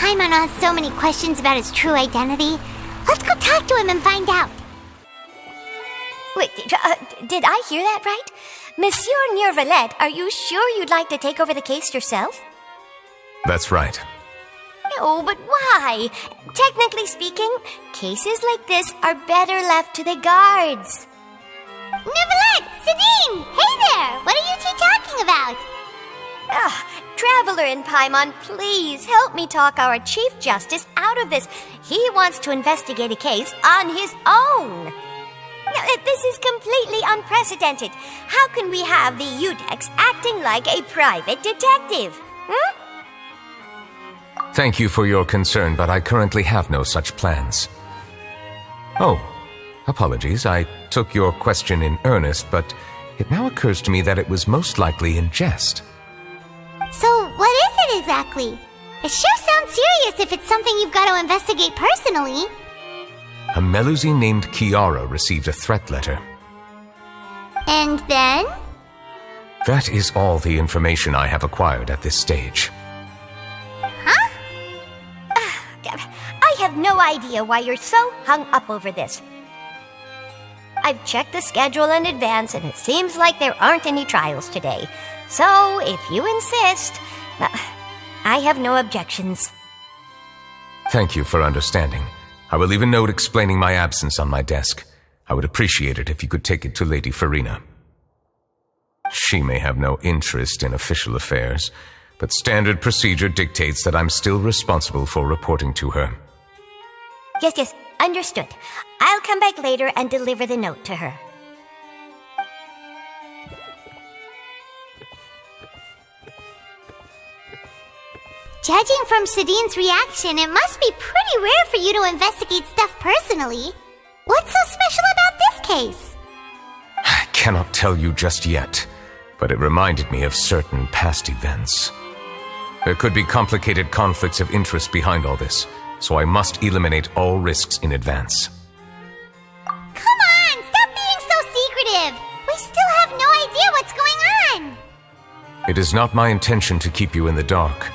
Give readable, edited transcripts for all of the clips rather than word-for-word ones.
Paimon has so many questions about his true identity. Let's go talk to him and find out. Wait, did I hear that right? Monsieur Nervalet, are you sure you'd like to take over the case yourself? That's right. No, but why? Technically speaking, cases like this are better left to the guards. Nervalet! Sidine! Hey there! What are you two talking about? Traveler in Paimon, please help me talk our Chief Justice out of this. He wants to investigate a case on his own. Now, this is completely unprecedented. How can we have the Udex acting like a private detective? Thank you for your concern, but I currently have no such plans. Oh, apologies. I took your question in earnest, but it now occurs to me that it was most likely in jest. So, what is it exactly? It sure sounds serious if it's something you've got to investigate personally. A Melusine named Kiara received a threat letter. And then? That is all the information I have acquired at this stage. Huh? I have no idea why you're so hung up over this. I've checked the schedule in advance, and it seems like there aren't any trials today. So, if you insist, I have no objections. Thank you for understanding. I will leave a note explaining my absence on my desk. I would appreciate it if you could take it to Lady Farina. She may have no interest in official affairs, but standard procedure dictates that I'm still responsible for reporting to her. Yes, understood. I'll come back later and deliver the note to her. Judging from Sidine's reaction, it must be pretty rare for you to investigate stuff personally. What's so special about this case? I cannot tell you just yet, but it reminded me of certain past events. There could be complicated conflicts of interest behind all this, so I must eliminate all risks in advance. Come on, stop being so secretive! We still have no idea what's going on! It is not my intention to keep you in the dark,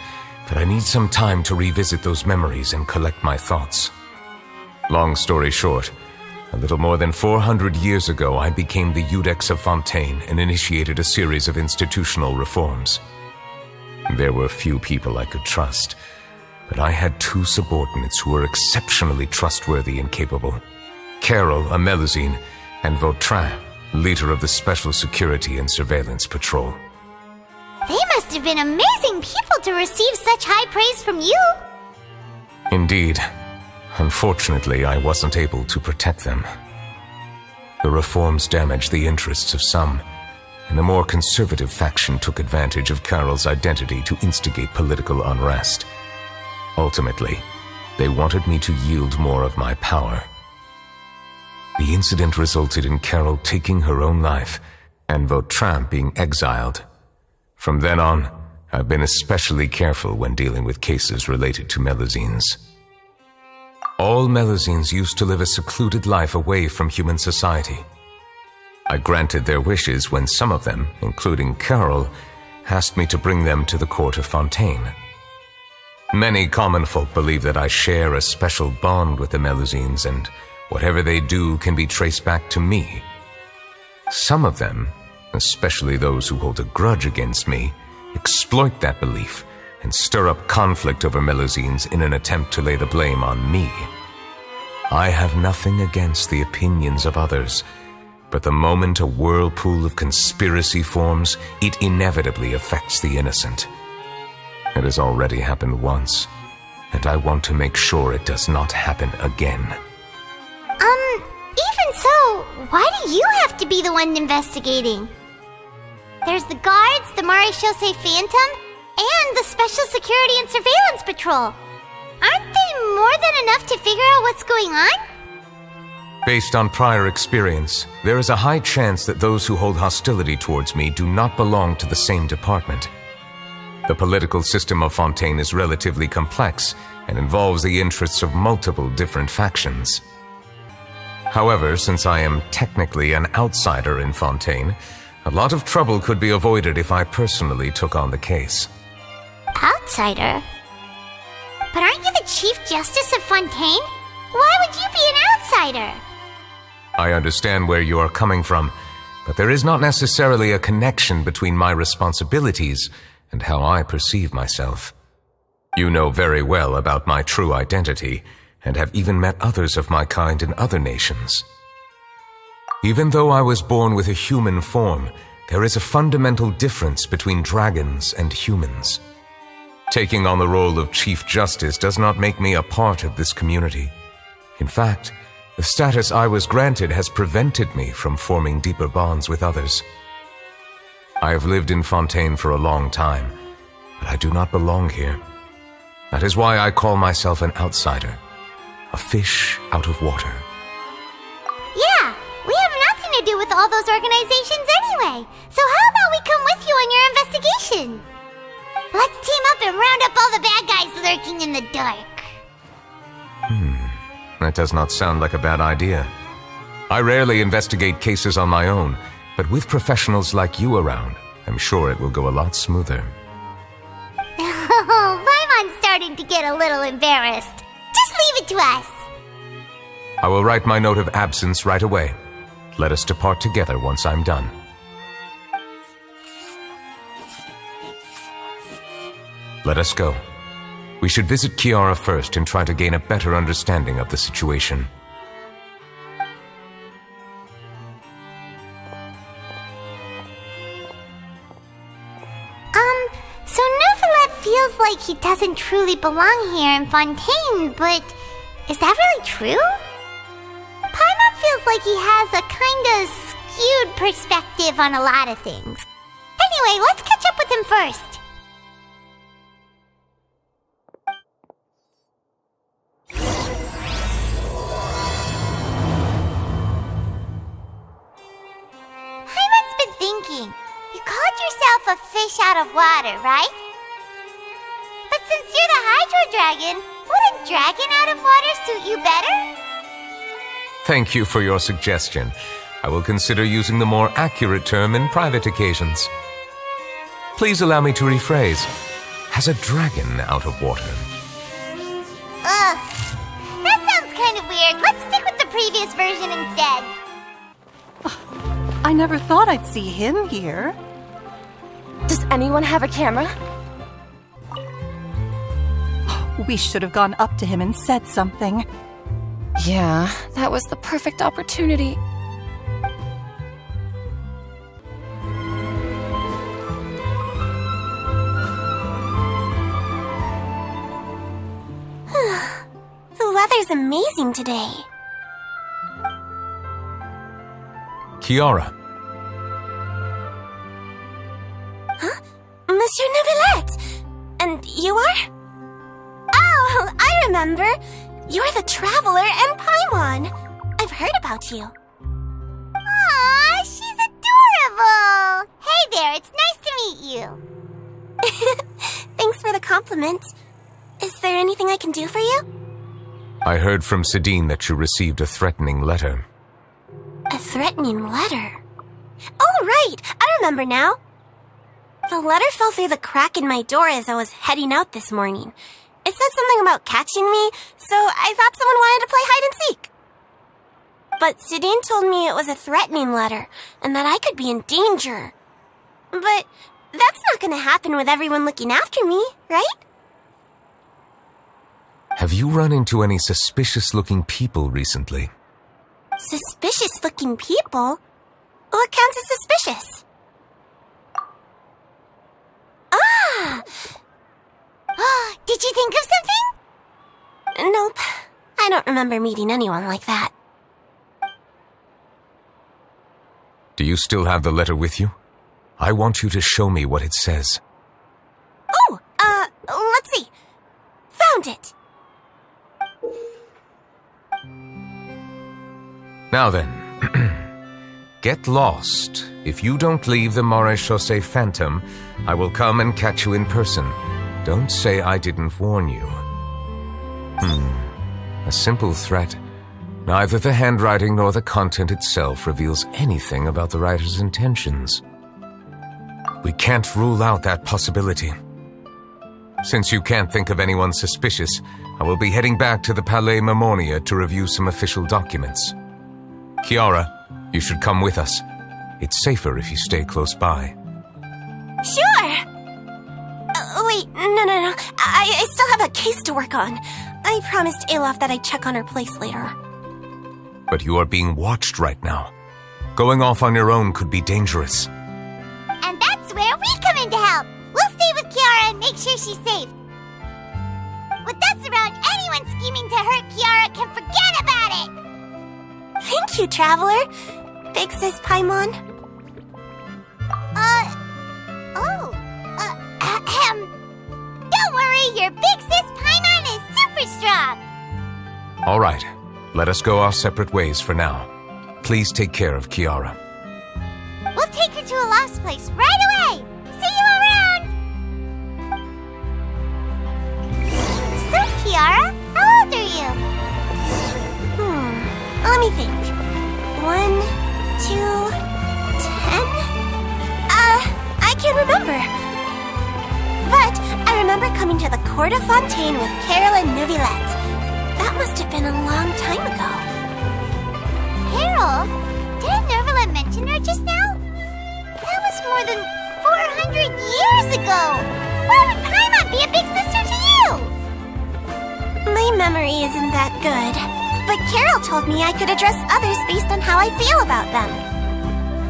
but I need some time to revisit those memories and collect my thoughts. Long story short, a little more than 400 years ago I became the Udex of Fontaine and initiated a series of institutional reforms. There were few people I could trust, but I had two subordinates who were exceptionally trustworthy and capable. Carol, a Melusine, and Vautrin, leader of the Special Security and Surveillance Patrol. They must have been amazing people to receive such high praise from you! Indeed. Unfortunately, I wasn't able to protect them. The reforms damaged the interests of some, and a more conservative faction took advantage of Carol's identity to instigate political unrest. Ultimately, they wanted me to yield more of my power. The incident resulted in Carol taking her own life, and Vautrin being exiled. From then on, I've been especially careful when dealing with cases related to Melusines. All Melusines used to live a secluded life away from human society. I granted their wishes when some of them, including Carol, asked me to bring them to the court of Fontaine. Many common folk believe that I share a special bond with the Melusines, and whatever they do can be traced back to me. Some of them, especially those who hold a grudge against me, exploit that belief and stir up conflict over Melusines in an attempt to lay the blame on me. I have nothing against the opinions of others, but the moment a whirlpool of conspiracy forms, it inevitably affects the innocent. It has already happened once, and I want to make sure it does not happen again. Even so, why do you have to be the one investigating? There's the guards, the Maréchaussée Phantom, and the Special Security and Surveillance Patrol. Aren't they more than enough to figure out what's going on? Based on prior experience, there is a high chance that those who hold hostility towards me do not belong to the same department. The political system of Fontaine is relatively complex and involves the interests of multiple different factions. However, since I am technically an outsider in Fontaine, a lot of trouble could be avoided if I personally took on the case. Outsider? But aren't you the Chief Justice of Fontaine? Why would you be an outsider? I understand where you are coming from, but there is not necessarily a connection between my responsibilities and how I perceive myself. You know very well about my true identity, and have even met others of my kind in other nations. Even though I was born with a human form, there is a fundamental difference between dragons and humans. Taking on the role of Chief Justice does not make me a part of this community. In fact, the status I was granted has prevented me from forming deeper bonds with others. I have lived in Fontaine for a long time, but I do not belong here. That is why I call myself an outsider, a fish out of water. Yeah, we have nothing to do with all those organizations anyway. So how about we come with you on your investigation? Let's team up and round up all the bad guys lurking in the dark. That does not sound like a bad idea. I rarely investigate cases on my own, but with professionals like you around, I'm sure it will go a lot smoother. Oh, Paimon's starting to get a little embarrassed. Just leave it to us. I will write my note of absence right away. Let us depart together once I'm done. Let us go. We should visit Kiara first and try to gain a better understanding of the situation. So Neuvillette feels like he doesn't truly belong here in Fontaine, but is that really true? Paimon feels like he has a kinda skewed perspective on a lot of things. Anyway, let's catch up with him first. Paimon's been thinking. You called yourself a fish out of water, right? But since you're the Hydro Dragon, would a dragon out of water suit you better? Thank you for your suggestion. I will consider using the more accurate term in private occasions. Please allow me to rephrase. Has a dragon out of water? Ugh. That sounds kind of weird. Let's stick with the previous version instead. I never thought I'd see him here. Does anyone have a camera? We should have gone up to him and said something. Yeah, that was the perfect opportunity. The weather's amazing today. Kiara. Huh? Monsieur Neuvillette! And you are? Oh, I remember. You're the Traveler and Paimon. I've heard about you. Aw, she's adorable. Hey there, it's nice to meet you. Thanks for the compliment. Is there anything I can do for you? I heard from Sidine that you received a threatening letter. A threatening letter? Oh, right! I remember now. The letter fell through the crack in my door as I was heading out this morning. It said something about catching me, so I thought someone wanted to play hide and seek. But Sidine told me it was a threatening letter, and that I could be in danger. But that's not gonna happen with everyone looking after me, right? Have you run into any suspicious-looking people recently? Suspicious-looking people? What counts as suspicious? Ah! Did you think of something? Nope. I don't remember meeting anyone like that. Do you still have the letter with you? I want you to show me what it says. Oh, let's see. Found it. Now then, get lost. If you don't leave the Maréchaussée Phantom, I will come and catch you in person. Don't say I didn't warn you. A simple threat. Neither the handwriting nor the content itself reveals anything about the writer's intentions. We can't rule out that possibility. Since you can't think of anyone suspicious, I will be heading back to the Palais Mermonia to review some official documents. Kiara, you should come with us. It's safer if you stay close by. Sure! Wait, no. I still have a case to work on. I promised Alof that I'd check on her place later. But you are being watched right now. Going off on your own could be dangerous. And that's where we come in to help. We'll stay with Kiara and make sure she's safe. With us around, anyone scheming to hurt Kiara can forget about it! Thank you, Traveler. Big Sis Paimon. Don't worry, your big sis Paimon is super strong! All right, let us go our separate ways for now. Please take care of Kiara. We'll take her to a lost place right away! See you around! So, Kiara, how old are you? Let me think. 1, 2, 10? I can't remember. But I remember coming to the Court of Fontaine with Carol and Neuvillette. That must have been a long time ago. Carol? Didn't Neuvillette mention her just now? That was more than 400 years ago! Why would Paimon be a big sister to you? My memory isn't that good. But Carol told me I could address others based on how I feel about them.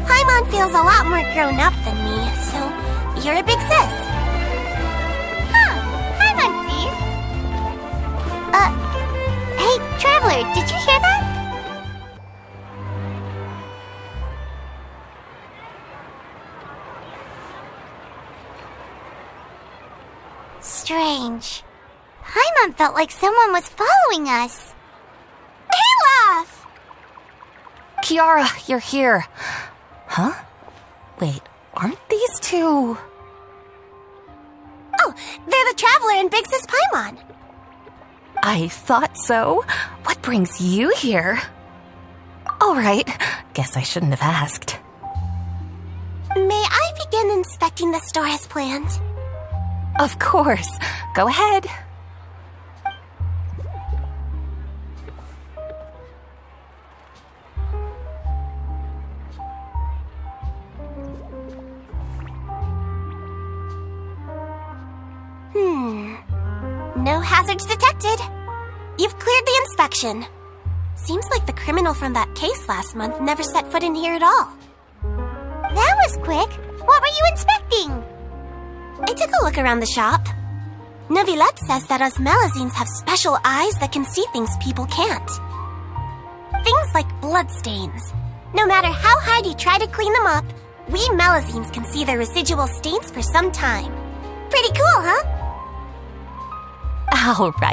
Paimon feels a lot more grown up than me, so you're a big sis. Paimon sees. Hey, Traveler, did you hear that? Strange. Paimon felt like someone was following us. Alof! Kiara, you're here. Huh? Wait, aren't these two... Oh, they're the Traveler and Big Sis Paimon. I thought so. What brings you here? All right, guess I shouldn't have asked. May I begin inspecting the store as planned? Of course. Go ahead. No hazards detected. You've cleared the inspection. Seems like the criminal from that case last month never set foot in here at all. That was quick. What were you inspecting? I took a look around the shop. Neuvillette says that us Melazines have special eyes that can see things people can't. Things like bloodstains. No matter how hard you try to clean them up, we Melazines can see their residual stains for some time. Pretty cool, huh?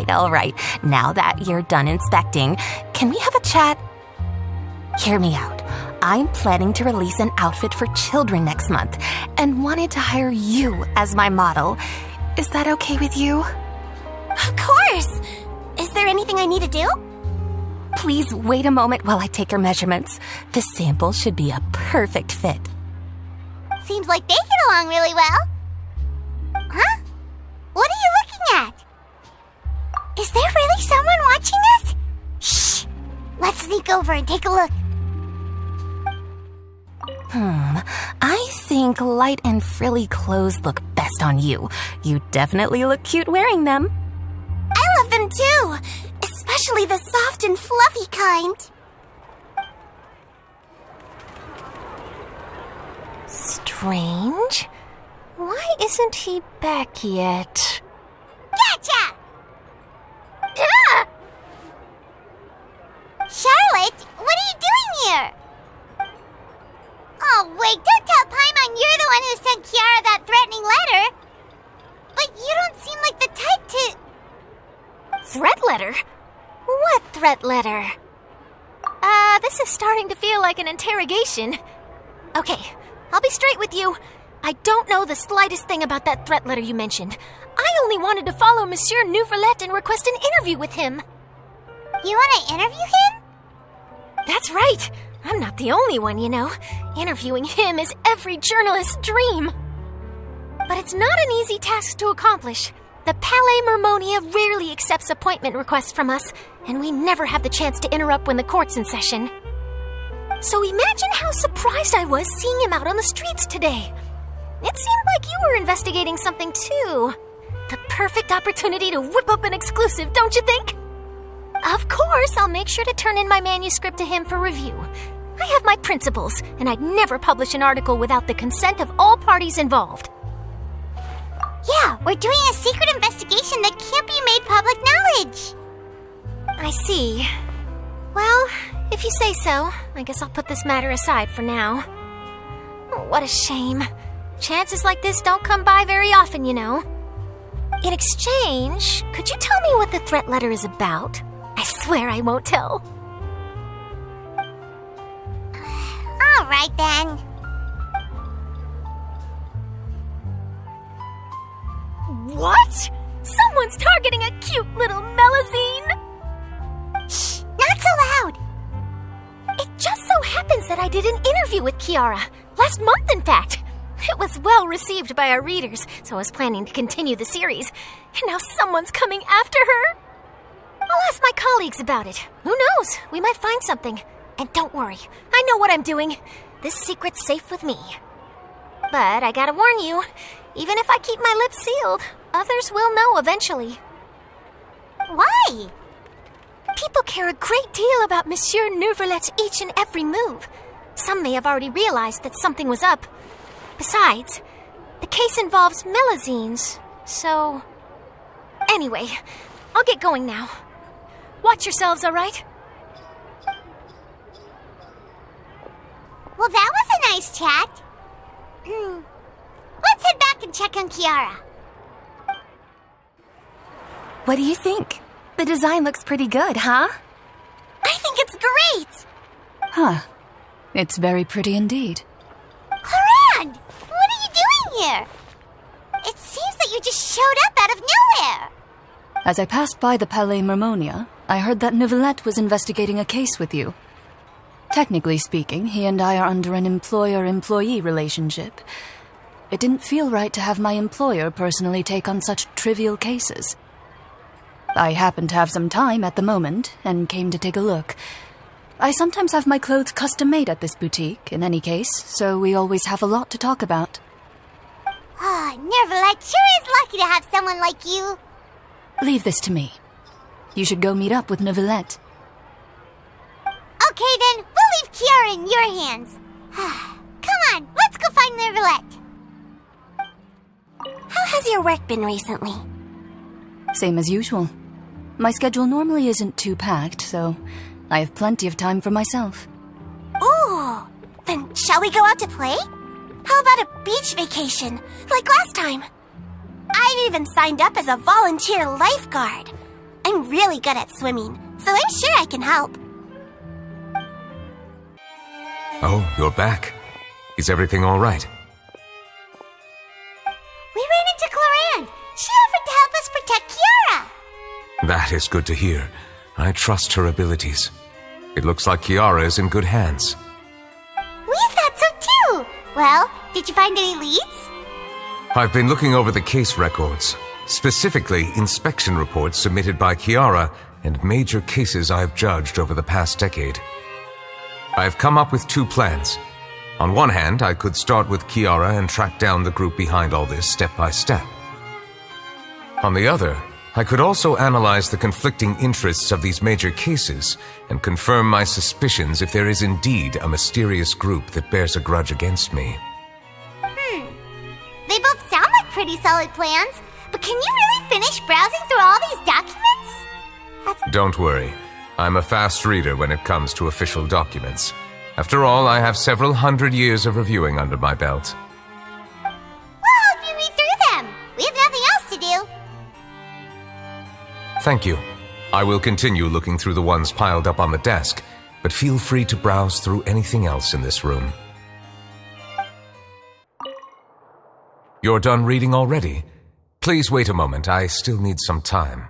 All right. Now that you're done inspecting, can we have a chat? Hear me out. I'm planning to release an outfit for children next month and wanted to hire you as my model. Is that okay with you? Of course! Is there anything I need to do? Please wait a moment while I take your measurements. The sample should be a perfect fit. Seems like they get along really well. Huh? What are you looking at? Is there really someone watching us? Shh! Let's sneak over and take a look. I think light and frilly clothes look best on you. You definitely look cute wearing them. I love them too! Especially the soft and fluffy kind. Strange. Why isn't he back yet? Gotcha! Charlotte, what are you doing here? Oh, wait, don't tell Paimon you're the one who sent Kiara that threatening letter. But you don't seem like the type to... Threat letter? What threat letter? This is starting to feel like an interrogation. Okay, I'll be straight with you. I don't know the slightest thing about that threat letter you mentioned. I only wanted to follow Monsieur Neuvillette and request an interview with him. You want to interview him? That's right. I'm not the only one, you know. Interviewing him is every journalist's dream. But it's not an easy task to accomplish. The Palais Mermonia rarely accepts appointment requests from us, and we never have the chance to interrupt when the court's in session. So imagine how surprised I was seeing him out on the streets today. It seemed like you were investigating something too. The perfect opportunity to whip up an exclusive, don't you think? Of course, I'll make sure to turn in my manuscript to him for review. I have my principles, and I'd never publish an article without the consent of all parties involved. Yeah, we're doing a secret investigation that can't be made public knowledge. I see. Well, if you say so, I guess I'll put this matter aside for now. Oh, what a shame. Chances like this don't come by very often, you know. In exchange, could you tell me what the threat letter is about? I swear I won't tell. All right, then. What? Someone's targeting a cute little melazine? Shh, not so loud. It just so happens that I did an interview with Kiara. Last month, in fact. It was well received by our readers, so I was planning to continue the series. And now someone's coming after her. I'll ask my colleagues about it. Who knows? We might find something. And don't worry, I know what I'm doing. This secret's safe with me. But I gotta warn you, even if I keep my lips sealed, others will know eventually. Why? People care a great deal about Monsieur Neuvrelet's each and every move. Some may have already realized that something was up. Besides, the case involves melazines, so... Anyway, I'll get going now. Watch yourselves, all right? Well, that was a nice chat. Let's head back and check on Kiara. What do you think? The design looks pretty good, huh? I think it's great! Huh. It's very pretty indeed. Clorand! What are you doing here? It seems that you just showed up out of nowhere. As I passed by the Palais Mermonia, I heard that Neuvrelet was investigating a case with you. Technically speaking, he and I are under an employer-employee relationship. It didn't feel right to have my employer personally take on such trivial cases. I happened to have some time at the moment and came to take a look. I sometimes have my clothes custom-made at this boutique, in any case, so we always have a lot to talk about. Neuvrelet sure is lucky to have someone like you. Leave this to me. You should go meet up with Neuvrelet. Okay then, we'll leave Kiara in your hands. Come on, let's go find Neuvrelet. How has your work been recently? Same as usual. My schedule normally isn't too packed, so I have plenty of time for myself. Ooh, then shall we go out to play? How about a beach vacation, like last time? I've even signed up as a volunteer lifeguard. I'm really good at swimming, so I'm sure I can help. Oh, you're back. Is everything all right? We ran into Clorand. She offered to help us protect Kiara. That is good to hear. I trust her abilities. It looks like Kiara is in good hands. We thought so too. Well, did you find any leads? I've been looking over the case records, specifically inspection reports submitted by Kiara and major cases I've judged over the past decade. I've come up with two plans. On one hand, I could start with Kiara and track down the group behind all this step by step. On the other, I could also analyze the conflicting interests of these major cases and confirm my suspicions if there is indeed a mysterious group that bears a grudge against me. They both sound like pretty solid plans, but can you really finish browsing through all these documents? Don't worry. I'm a fast reader when it comes to official documents. After all, I have several hundred years of reviewing under my belt. We'll help you read through them. We have nothing else to do. Thank you. I will continue looking through the ones piled up on the desk, but feel free to browse through anything else in this room. You're done reading already? Please wait a moment. I still need some time.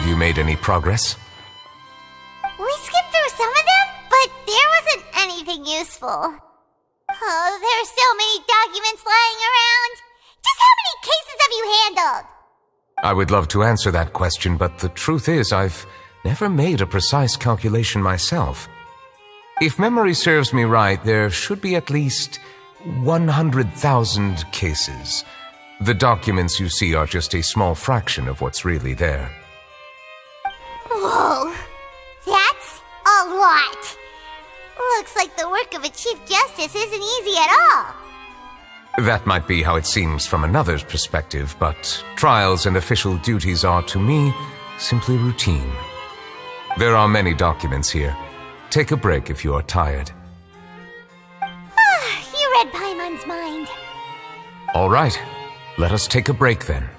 you made any progress? We skimmed through some of them, but there wasn't anything useful. Oh, there are so many documents lying around. Just how many cases have you handled? I would love to answer that question, but the truth is I've never made a precise calculation myself. If memory serves me right, there should be at least 100,000 cases. The documents you see are just a small fraction of what's really there. Whoa, that's a lot. Looks like the work of a Chief Justice isn't easy at all. That might be how it seems from another's perspective, but trials and official duties are, to me, simply routine. There are many documents here. Take a break if you are tired. You read Paimon's mind. All right, let us take a break then.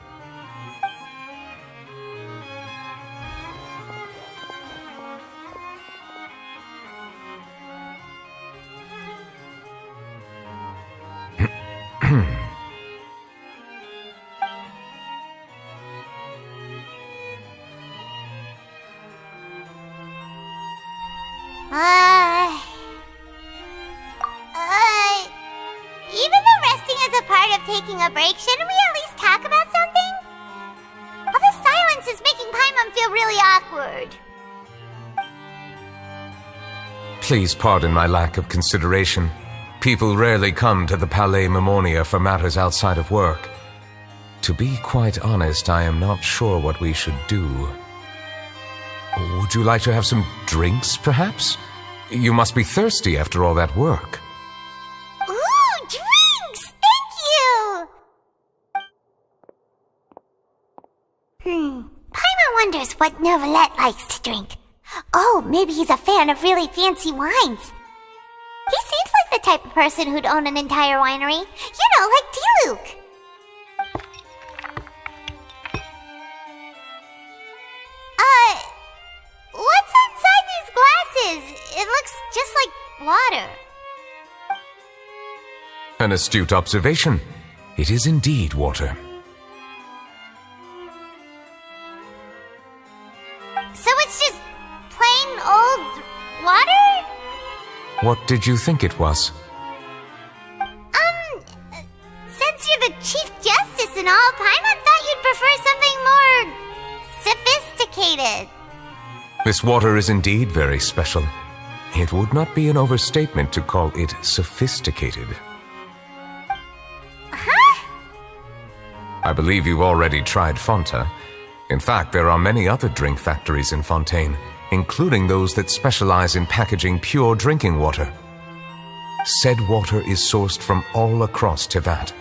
Even though resting is a part of taking a break, shouldn't we at least talk about something? All the silence is making Paimon feel really awkward. Please pardon my lack of consideration. People rarely come to the Palais Mermonia for matters outside of work. To be quite honest, I am not sure what we should do. Would you like to have some drinks, perhaps? You must be thirsty after all that work. Ooh, drinks! Thank you! Paimon wonders what Novelette likes to drink. Oh, maybe he's a fan of really fancy wines. He seems like the type of person who'd own an entire winery. You know, like Diluc. What's inside these glasses? It looks just like water. An astute observation. It is indeed water. So it's just plain old water? What did you think it was? Since you're the Chief Justice and all, Paimon thought you'd prefer something more sophisticated. This water is indeed very special. It would not be an overstatement to call it sophisticated. Huh? I believe you've already tried Fonta. In fact, there are many other drink factories in Fontaine, including those that specialize in packaging pure drinking water. Said water is sourced from all across Teyvat,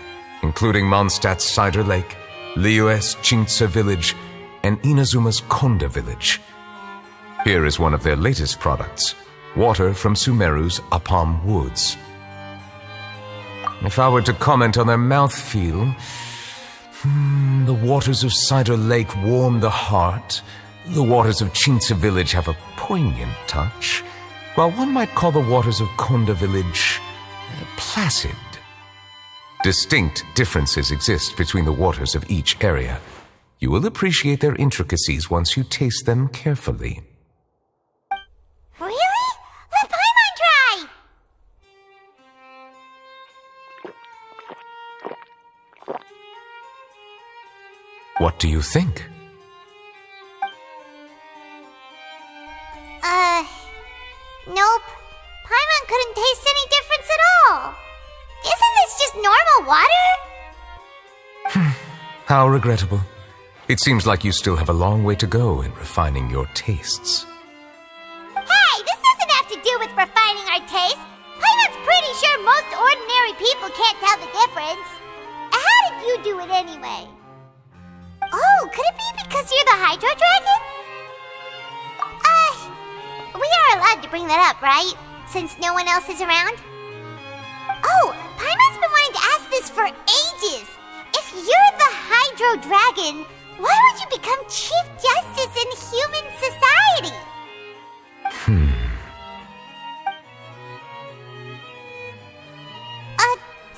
including Mondstadt's Cider Lake, Liyue's Chintsa village, and Inazuma's Konda village. Here is one of their latest products, water from Sumeru's Apam Woods. If I were to comment on their mouthfeel, the waters of Cider Lake warm the heart, the waters of Chintsa village have a poignant touch, while one might call the waters of Konda village placid. Distinct differences exist between the waters of each area. You will appreciate their intricacies once you taste them carefully. Really? Let Paimon try! What do you think? Nope. Paimon couldn't taste any difference at all. Isn't this just normal water? How regrettable. It seems like you still have a long way to go in refining your tastes. Hey, this doesn't have to do with refining our taste. Paimon's pretty sure most ordinary people can't tell the difference. How did you do it anyway? Oh, could it be because you're the Hydro Dragon? We are allowed to bring that up, right? Since no one else is around? Oh, Paimon's been wanting to ask this for ages. If you're the Hydro Dragon, why would you become Chief Justice in human society?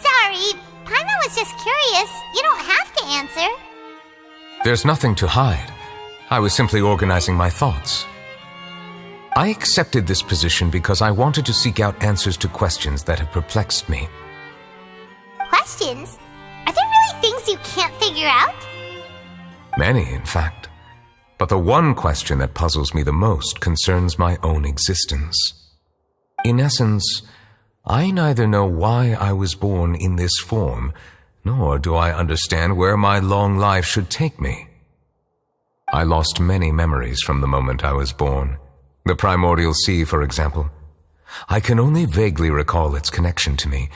Sorry. Paimon was just curious. You don't have to answer. There's nothing to hide. I was simply organizing my thoughts. I accepted this position because I wanted to seek out answers to questions that have perplexed me. Questions? Are there really things you can't figure out? Many, in fact. But the one question that puzzles me the most concerns my own existence. In essence, I neither know why I was born in this form, nor do I understand where my long life should take me. I lost many memories from the moment I was born. The primordial sea, for example. I can only vaguely recall its connection to me,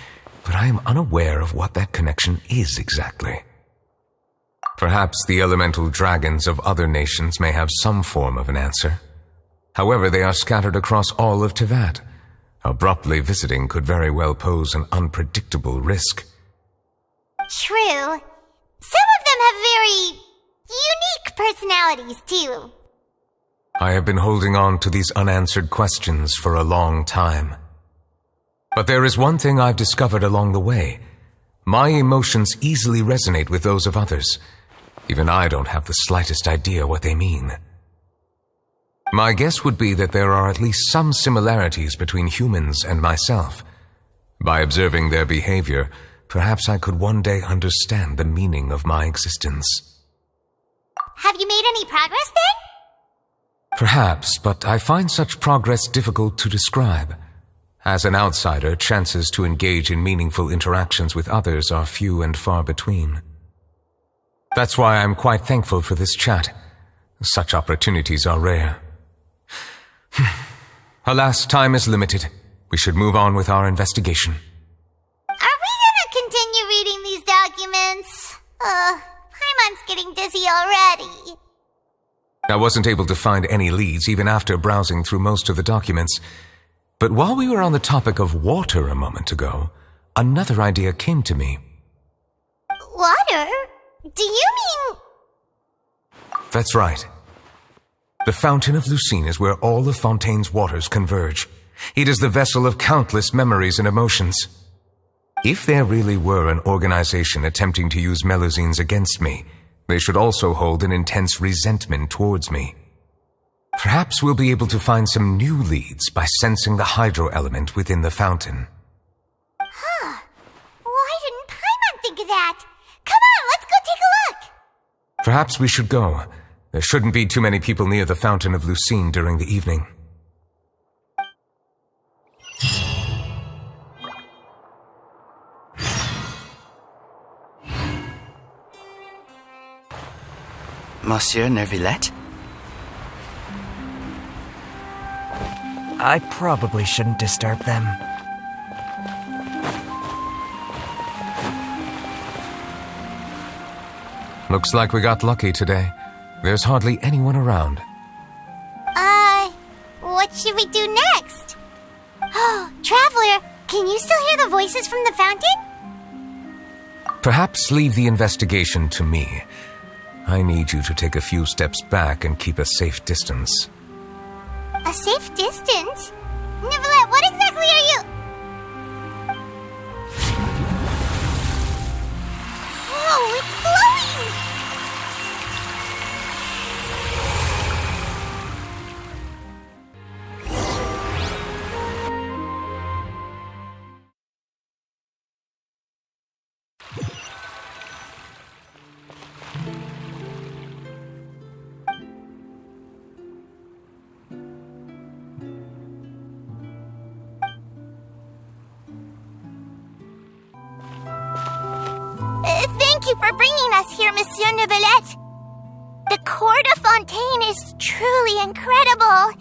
but I am unaware of what that connection is exactly. Perhaps the elemental dragons of other nations may have some form of an answer. However, they are scattered across all of Teyvat. Abruptly visiting could very well pose an unpredictable risk. True. Some of them have very unique personalities, too. I have been holding on to these unanswered questions for a long time. But there is one thing I've discovered along the way. My emotions easily resonate with those of others. Even I don't have the slightest idea what they mean. My guess would be that there are at least some similarities between humans and myself. By observing their behavior, perhaps I could one day understand the meaning of my existence. Have you made any progress then? Perhaps, but I find such progress difficult to describe. As an outsider, chances to engage in meaningful interactions with others are few and far between. That's why I'm quite thankful for this chat. Such opportunities are rare. Alas, time is limited. We should move on with our investigation. Are we gonna continue reading these documents? Paimon's getting dizzy already. I wasn't able to find any leads even after browsing through most of the documents. But while we were on the topic of water a moment ago, another idea came to me. Water? Do you mean... That's right. The Fountain of Lucine is where all of Fontaine's waters converge. It is the vessel of countless memories and emotions. If there really were an organization attempting to use Melusines against me, they should also hold an intense resentment towards me. Perhaps we'll be able to find some new leads by sensing the hydro element within the fountain. Huh. Why didn't Paimon think of that? Come on, let's go take a look! Perhaps we should go. There shouldn't be too many people near the Fountain of Lucine during the evening. Monsieur Neuvillette? I probably shouldn't disturb them. Looks like we got lucky today. There's hardly anyone around. What should we do next? Oh, Traveler, can you still hear the voices from the fountain? Perhaps leave the investigation to me. I need you to take a few steps back and keep a safe distance. A safe distance? Neuvillette, what exactly are you... Whoa, it's glowing! Thank you for bringing us here, Monsieur Neuvillette. The court of Fontaine is truly incredible.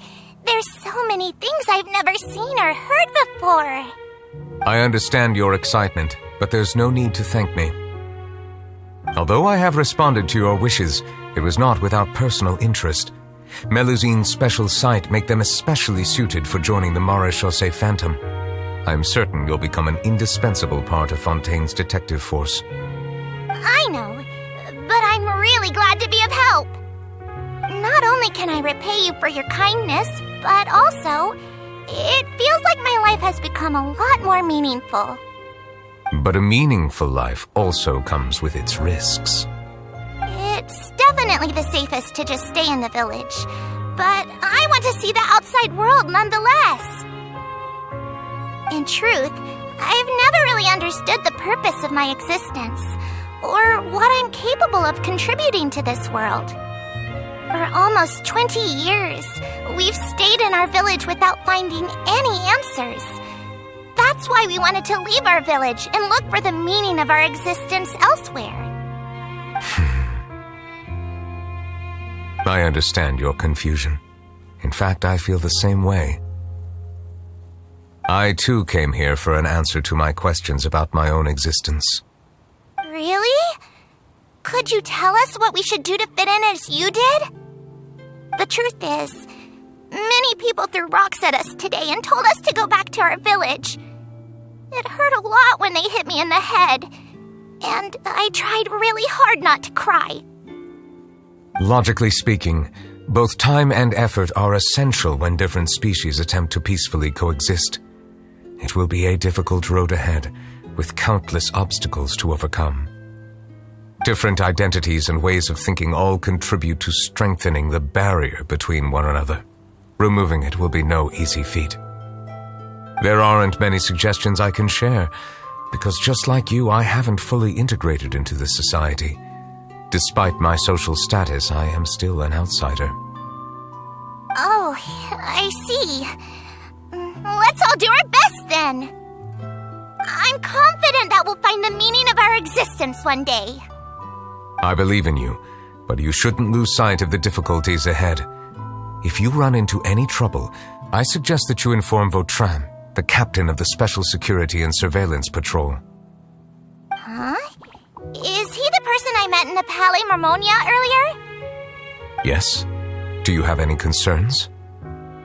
There's so many things I've never seen or heard before. I understand your excitement, but there's no need to thank me. Although I have responded to your wishes, it was not without personal interest. Melusine's special sight make them especially suited for joining the Maréchaussée Phantom. I'm certain you'll become an indispensable part of Fontaine's detective force. I know, but I'm really glad to be of help. Not only can I repay you for your kindness, but also, it feels like my life has become a lot more meaningful. But a meaningful life also comes with its risks. It's definitely the safest to just stay in the village. But I want to see the outside world nonetheless. In truth, I've never really understood the purpose of my existence, or what I'm capable of contributing to this world. For almost 20 years, we've stayed in our village without finding any answers. That's why we wanted to leave our village and look for the meaning of our existence elsewhere. I understand your confusion. In fact, I feel the same way. I too came here for an answer to my questions about my own existence. Really? Could you tell us what we should do to fit in as you did? The truth is, many people threw rocks at us today and told us to go back to our village. It hurt a lot when they hit me in the head, and I tried really hard not to cry. Logically speaking, both time and effort are essential when different species attempt to peacefully coexist. It will be a difficult road ahead, with countless obstacles to overcome. Different identities and ways of thinking all contribute to strengthening the barrier between one another. Removing it will be no easy feat. There aren't many suggestions I can share, because just like you, I haven't fully integrated into this society. Despite my social status, I am still an outsider. Oh, I see. Let's all do our best then. I'm confident that we'll find the meaning of our existence one day. I believe in you, but you shouldn't lose sight of the difficulties ahead. If you run into any trouble, I suggest that you inform Vautrin, the captain of the Special Security and Surveillance Patrol. Huh? Is he the person I met in the Palais Marmonia earlier? Yes? Do you have any concerns?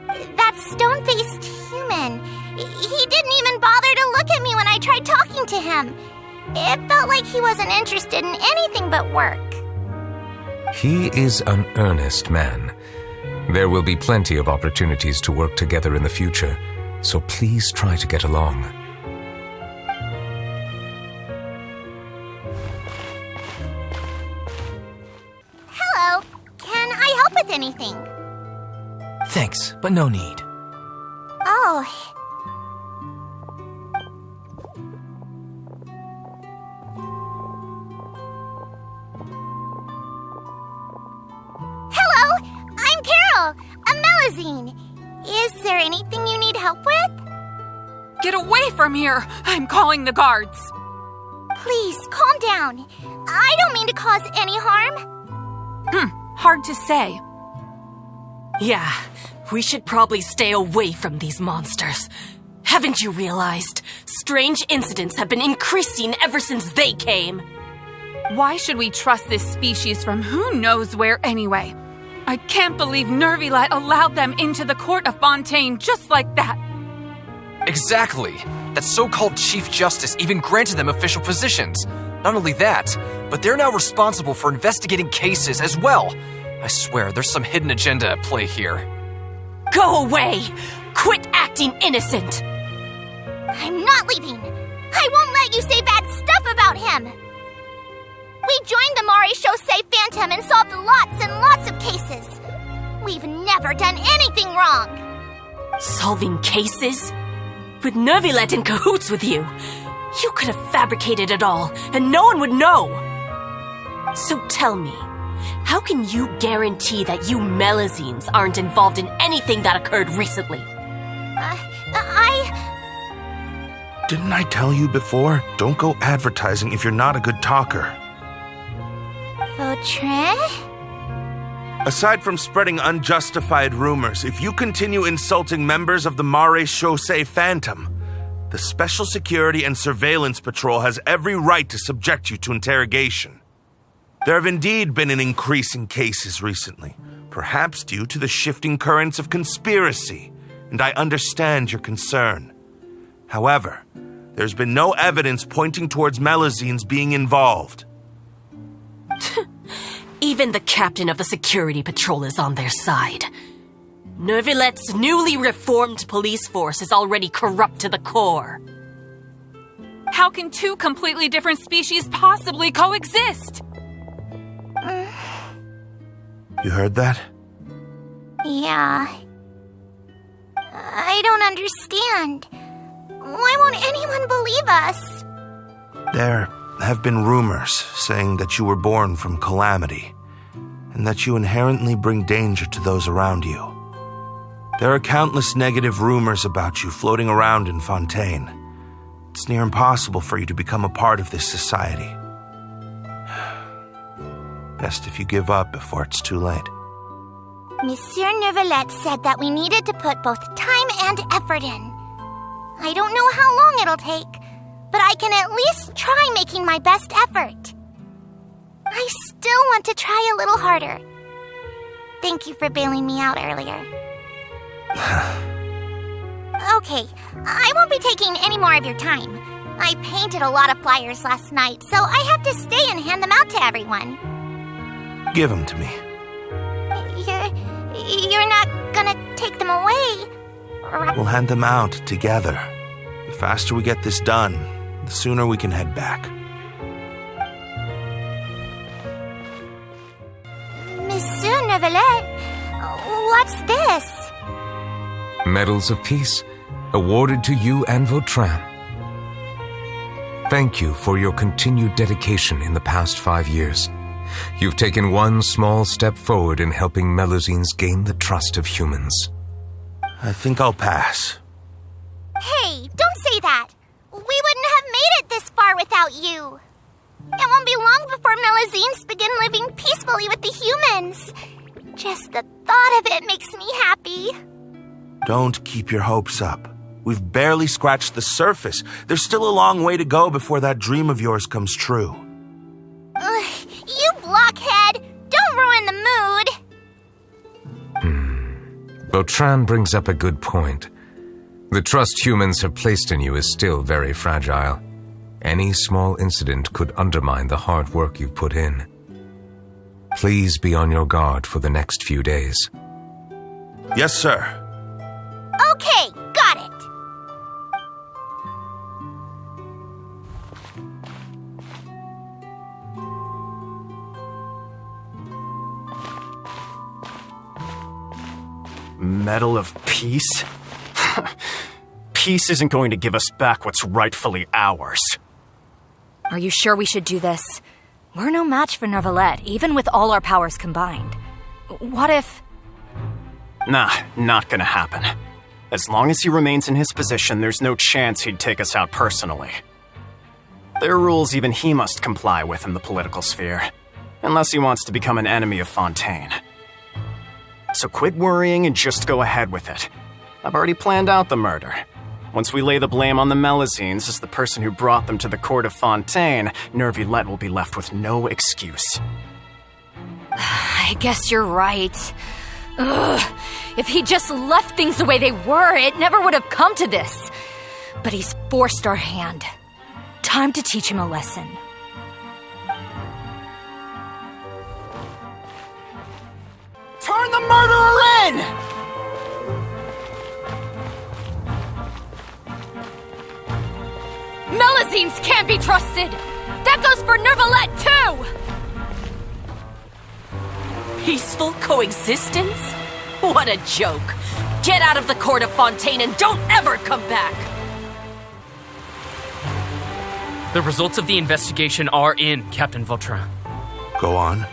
That stone-faced human. He didn't even bother to look at me when I tried talking to him. It felt like he wasn't interested in anything but work. He is an earnest man. There will be plenty of opportunities to work together in the future, so please try to get along. Hello. Can I help with anything? Thanks, but no need. Oh. Hello, I'm Carol, a Melazine. Is there anything you need help with? Get away from here! I'm calling the guards! Please, calm down. I don't mean to cause any harm. Hard to say. Yeah, we should probably stay away from these monsters. Haven't you realized? Strange incidents have been increasing ever since they came. Why should we trust this species from who knows where anyway? I can't believe Nervilet allowed them into the court of Fontaine just like that. Exactly. That so-called Chief Justice even granted them official positions. Not only that, but they're now responsible for investigating cases as well. I swear, there's some hidden agenda at play here. Go away! Quit acting innocent! I'm not leaving. I won't let you say bad stuff about him. We joined the Maréchaussée Phantom and solved lots and lots of cases. We've never done anything wrong. Solving cases? With Nervilet in cahoots with you. You could have fabricated it all, and no one would know. So tell me, how can you guarantee that you Melazines aren't involved in anything that occurred recently? Didn't I tell you before? Don't go advertising if you're not a good talker. Vautrin? Aside from spreading unjustified rumors, if you continue insulting members of the Maréchaussée Phantom, the Special Security and Surveillance Patrol has every right to subject you to interrogation. There have indeed been an increase in cases recently, perhaps due to the shifting currents of conspiracy, and I understand your concern. However, there's been no evidence pointing towards Melazines being involved. Even the captain of the security patrol is on their side. Nervilet's newly reformed police force is already corrupt to the core. How can two completely different species possibly coexist? You heard that? Yeah. I don't understand. Why won't anyone believe us? There have been rumors saying that you were born from calamity, and that you inherently bring danger to those around you. There are countless negative rumors about you floating around in Fontaine. It's near impossible for you to become a part of this society. Best if you give up before it's too late. Monsieur Neuvillette said that we needed to put both time and effort in. I don't know how long it'll take, but I can at least try making my best effort. I still want to try a little harder. Thank you for bailing me out earlier. Okay, I won't be taking any more of your time. I painted a lot of flyers last night, so I have to stay and hand them out to everyone. Give them to me. You're not gonna take them away? We'll hand them out together. The faster we get this done, the sooner we can head back. Monsieur Neuvillette, what's this? Medals of Peace, awarded to you and Vautrin. Thank you for your continued dedication in the past 5 years. You've taken one small step forward in helping Melusines gain the trust of humans. I think I'll pass. Hey, don't say that. We wouldn't have made it this far without you. It won't be long before Melusines begin living peacefully with the humans. Just the thought of it makes me happy. Don't keep your hopes up. We've barely scratched the surface. There's still a long way to go before that dream of yours comes true. You blockhead! Don't ruin the mood! Vautrin brings up a good point. The trust humans have placed in you is still very fragile. Any small incident could undermine the hard work you've put in. Please be on your guard for the next few days. Yes, sir. Okay, got it. Medal of Peace? Peace isn't going to give us back what's rightfully ours. Are you sure we should do this? We're no match for Neuvillette, even with all our powers combined. What if... Nah, not gonna happen. As long as he remains in his position, there's no chance he'd take us out personally. There are rules even he must comply with in the political sphere, unless he wants to become an enemy of Fontaine. So quit worrying and just go ahead with it. I've already planned out the murder. Once we lay the blame on the Melusines as the person who brought them to the court of Fontaine, Neuvillette will be left with no excuse. I guess you're right. Ugh. If he just left things the way they were, it never would have come to this. But he's forced our hand. Time to teach him a lesson. Turn the murderer in! Melusines can't be trusted! That goes for Neuvillette, too! Peaceful coexistence? What a joke! Get out of the court of Fontaine and don't ever come back! The results of the investigation are in, Captain Vautrin. Go on.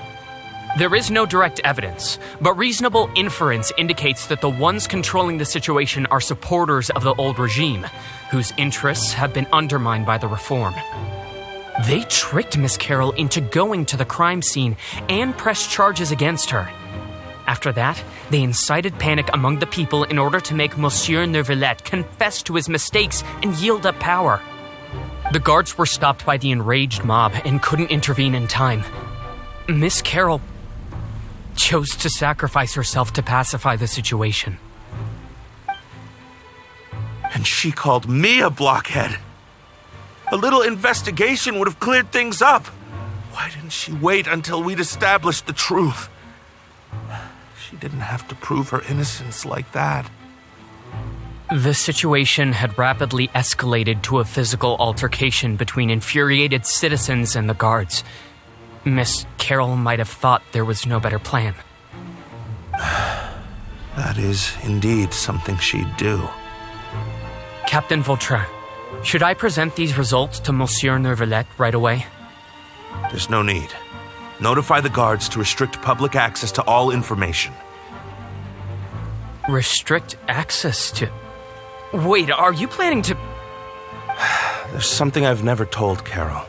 There is no direct evidence, but reasonable inference indicates that the ones controlling the situation are supporters of the old regime, whose interests have been undermined by the reform. They tricked Miss Carroll into going to the crime scene and pressed charges against her. After that, they incited panic among the people in order to make Monsieur Neuvillette confess to his mistakes and yield up power. The guards were stopped by the enraged mob and couldn't intervene in time. Miss Carroll chose to sacrifice herself to pacify the situation. And she called me a blockhead. A little investigation would have cleared things up. Why didn't she wait until we'd established the truth? She didn't have to prove her innocence like that. The situation had rapidly escalated to a physical altercation between infuriated citizens and the guards. Miss Carroll might have thought there was no better plan. That is indeed something she'd do. Captain Vautrin, should I present these results to Monsieur Neuvillette right away? There's no need. Notify the guards to restrict public access to all information. Restrict access to... Wait, are you planning to... There's something I've never told Carol.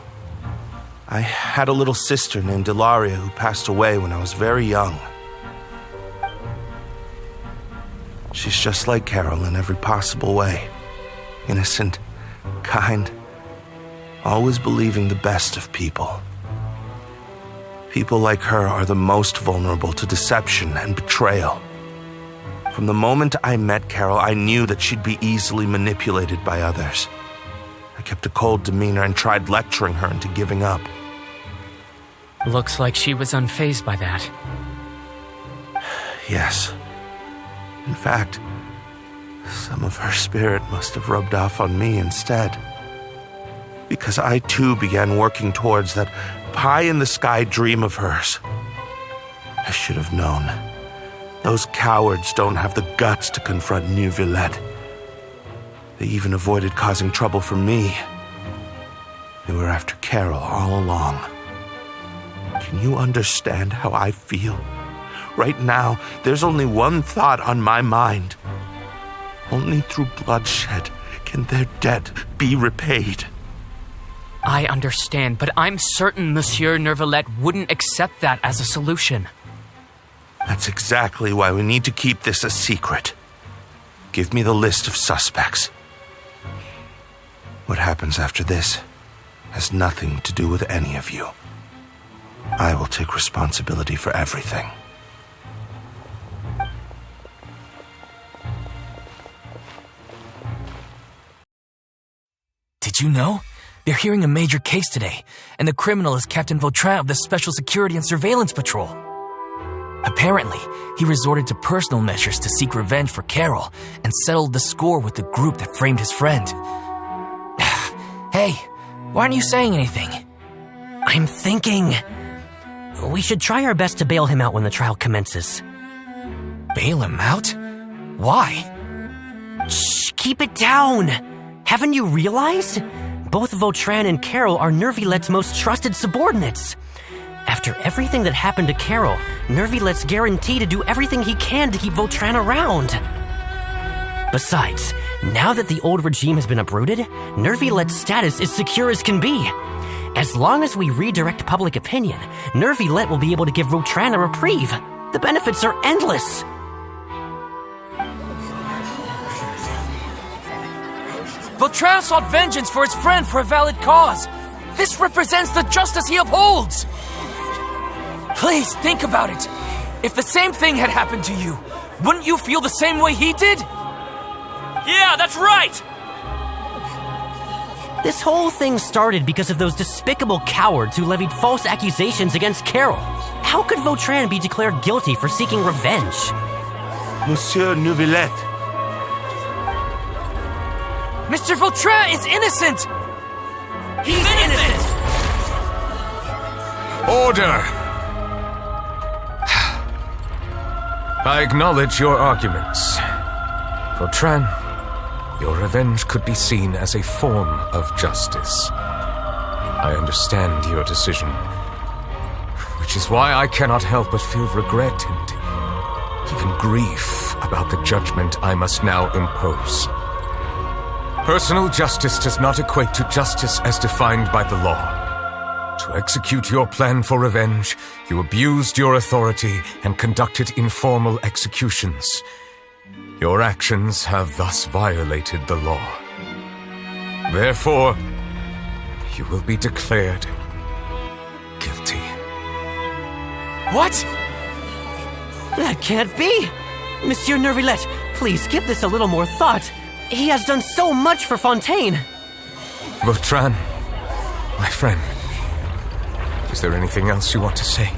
I had a little sister named Ilaria who passed away when I was very young. She's just like Carol in every possible way. Innocent, kind, always believing the best of people. People like her are the most vulnerable to deception and betrayal. From the moment I met Carol, I knew that she'd be easily manipulated by others. I kept a cold demeanor and tried lecturing her into giving up. Looks like she was unfazed by that. Yes. In fact, some of her spirit must have rubbed off on me instead. Because I too began working towards that pie-in-the-sky dream of hers. I should have known. Those cowards don't have the guts to confront Neuvillette. They even avoided causing trouble for me. They were after Carol all along. Can you understand how I feel? Right now, there's only one thought on my mind. Only through bloodshed can their debt be repaid. I understand, but I'm certain Monsieur Neuvillette wouldn't accept that as a solution. That's exactly why we need to keep this a secret. Give me the list of suspects. What happens after this has nothing to do with any of you. I will take responsibility for everything. Did you know? They're hearing a major case today, and the criminal is Captain Vautrin of the Special Security and Surveillance Patrol. Apparently, he resorted to personal measures to seek revenge for Carol and settled the score with the group that framed his friend. Hey, why aren't you saying anything? I'm thinking... we should try our best to bail him out when the trial commences. Bail him out? Why? Shh, keep it down! Haven't you realized? Both Vautrin and Carol are Neuvillette's most trusted subordinates. After everything that happened to Carol, Neuvillette's guaranteed to do everything he can to keep Vautrin around. Besides, now that the old regime has been uprooted, Neuvillette's status is secure as can be. As long as we redirect public opinion, Neuvillette will be able to give Vautrin a reprieve. The benefits are endless. Vautrin sought vengeance for his friend for a valid cause. This represents the justice he upholds. Please think about it. If the same thing had happened to you, wouldn't you feel the same way he did? Yeah, that's right! This whole thing started because of those despicable cowards who levied false accusations against Carol. How could Vautrin be declared guilty for seeking revenge? Monsieur Neuvillette. Mr. Vautrin is innocent! He's innocent! Order! I acknowledge your arguments. Vautrin, your revenge could be seen as a form of justice. I understand your decision, which is why I cannot help but feel regret and even grief about the judgment I must now impose. Personal justice does not equate to justice as defined by the law. To execute your plan for revenge, you abused your authority and conducted informal executions. Your actions have thus violated the law. Therefore, you will be declared guilty. What? That can't be! Monsieur Neuvillette, please give this a little more thought. He has done so much for Fontaine. Vautrin, my friend, is there anything else you want to say?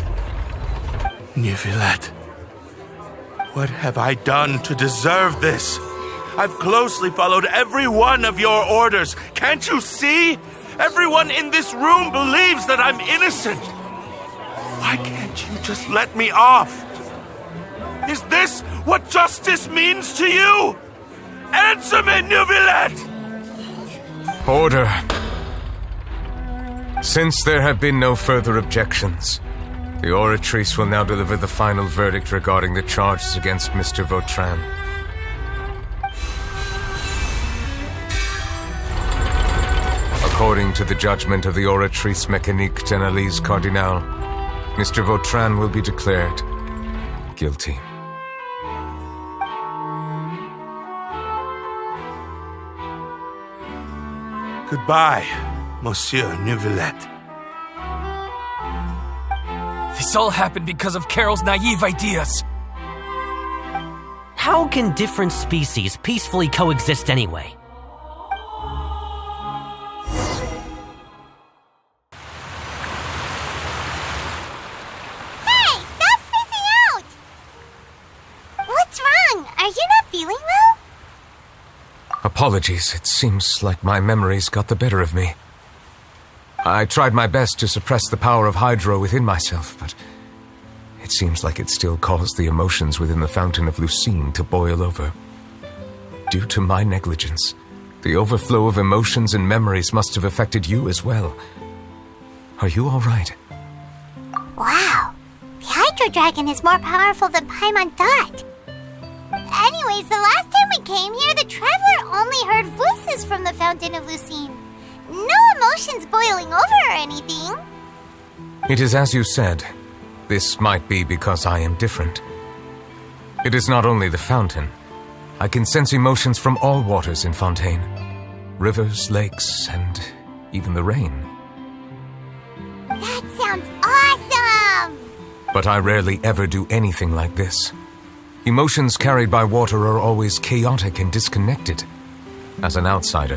Neuvillette, what have I done to deserve this? I've closely followed every one of your orders. Can't you see? Everyone in this room believes that I'm innocent. Why can't you just let me off? Is this what justice means to you? Answer me, Neuvillette! Order. Since there have been no further objections, the Oratrice will now deliver the final verdict regarding the charges against Mr. Vautrin. According to the judgment of the Oratrice Mécanique d'Analyse Cardinal, Mr. Vautrin will be declared guilty. Goodbye, Monsieur Neuvillette. This all happened because of Carol's naive ideas. How can different species peacefully coexist anyway? Hey, stop spacing out! What's wrong? Are you not feeling well? Apologies, it seems like my memories got the better of me. I tried my best to suppress the power of Hydro within myself, but it seems like it still caused the emotions within the Fountain of Lucine to boil over. Due to my negligence, the overflow of emotions and memories must have affected you as well. Are you all right? Wow. The Hydro Dragon is more powerful than Paimon thought. Anyways, the last time we came here, the Traveler only heard voices from the Fountain of Lucine. No emotions boiling over or anything. It is as you said. This might be because I am different. It is not only the fountain. I can sense emotions from all waters in Fontaine. Rivers, lakes, and even the rain. That sounds awesome! But I rarely ever do anything like this. Emotions carried by water are always chaotic and disconnected. As an outsider,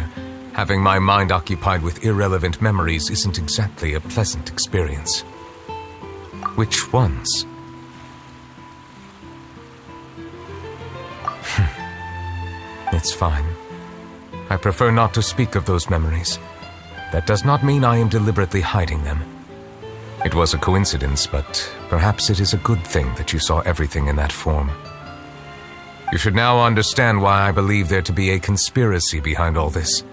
having my mind occupied with irrelevant memories isn't exactly a pleasant experience. Which ones? It's fine. I prefer not to speak of those memories. That does not mean I am deliberately hiding them. It was a coincidence, but perhaps it is a good thing that you saw everything in that form. You should now understand why I believe there to be a conspiracy behind all this.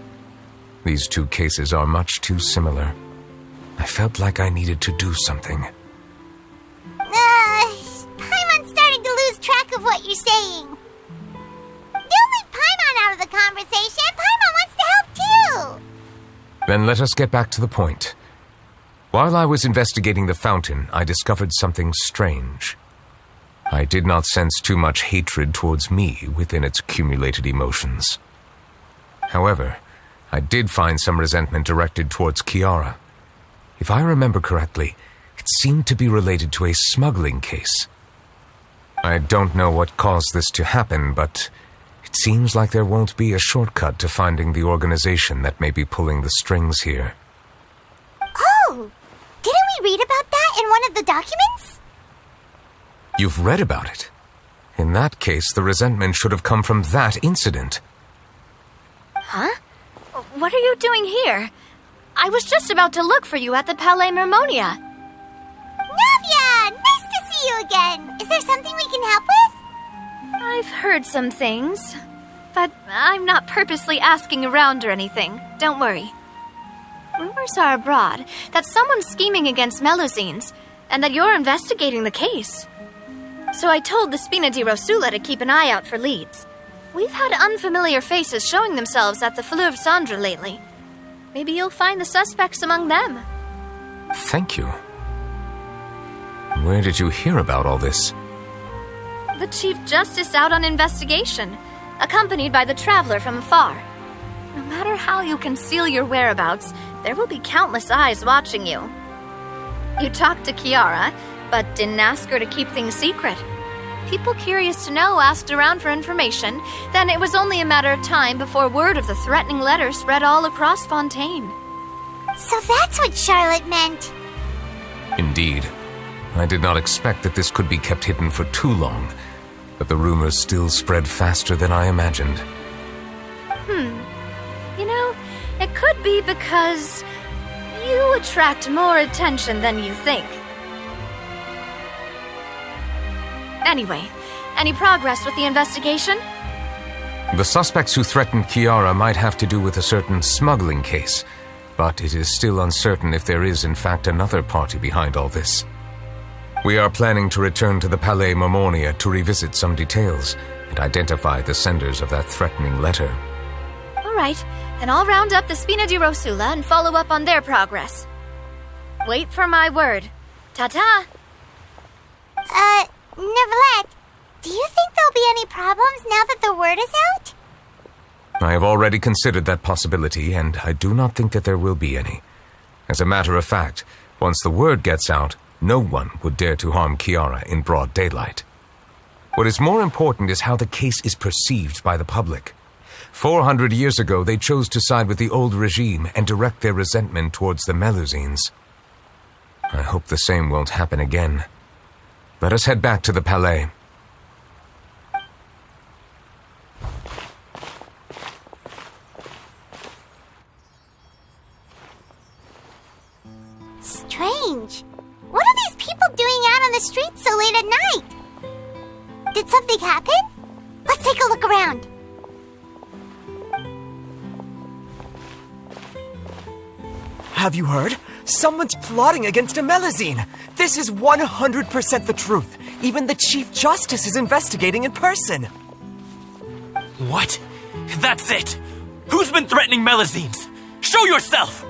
These two cases are much too similar. I felt like I needed to do something. Paimon's starting to lose track of what you're saying. Don't leave Paimon out of the conversation. Paimon wants to help too. Then let us get back to the point. While I was investigating the fountain, I discovered something strange. I did not sense too much hatred towards me within its accumulated emotions. However, I did find some resentment directed towards Kiara. If I remember correctly, it seemed to be related to a smuggling case. I don't know what caused this to happen, but it seems like there won't be a shortcut to finding the organization that may be pulling the strings here. Oh! Didn't we read about that in one of the documents? You've read about it? In that case, the resentment should have come from that incident. Huh? What are you doing here? I was just about to look for you at the Palais Mermonia. Navia! Nice to see you again! Is there something we can help with? I've heard some things, but I'm not purposely asking around or anything. Don't worry. Rumors are abroad that someone's scheming against Melusines, and that you're investigating the case. So I told the Spina di Rosula to keep an eye out for leads. We've had unfamiliar faces showing themselves at the Fleuve Cendre lately. Maybe you'll find the suspects among them. Thank you. Where did you hear about all this? The Chief Justice out on investigation, accompanied by the Traveler from afar. No matter how you conceal your whereabouts, there will be countless eyes watching you. You talked to Kiara, but didn't ask her to keep things secret. People curious to know asked around for information, then it was only a matter of time before word of the threatening letter spread all across Fontaine. So that's what Charlotte meant. Indeed. I did not expect that this could be kept hidden for too long, but the rumors still spread faster than I imagined. You know, it could be because you attract more attention than you think. Anyway, Any progress with the investigation? The suspects who threatened Kiara might have to do with a certain smuggling case, but it is still uncertain if there is in fact another party behind all this. We are planning to return to the Palais Mermonia to revisit some details and identify the senders of that threatening letter. All right, then I'll round up the Spina di Rosula and follow up on their progress. Wait for my word. Ta-ta! Neverlet, do you think there'll be any problems now that the word is out? I have already considered that possibility, and I do not think that there will be any. As a matter of fact, once the word gets out, no one would dare to harm Kiara in broad daylight. What is more important is how the case is perceived by the public. 400 years ago, they chose to side with the old regime and direct their resentment towards the Melusines. I hope the same won't happen again. Let us head back to the Palais. Strange. What are these people doing out on the streets so late at night? Did something happen? Let's take a look around. Have you heard? Someone's plotting against a Melusine. This is 100% the truth. Even the Chief Justice is investigating in person. What? That's it! Who's been threatening Melusines? Show yourself!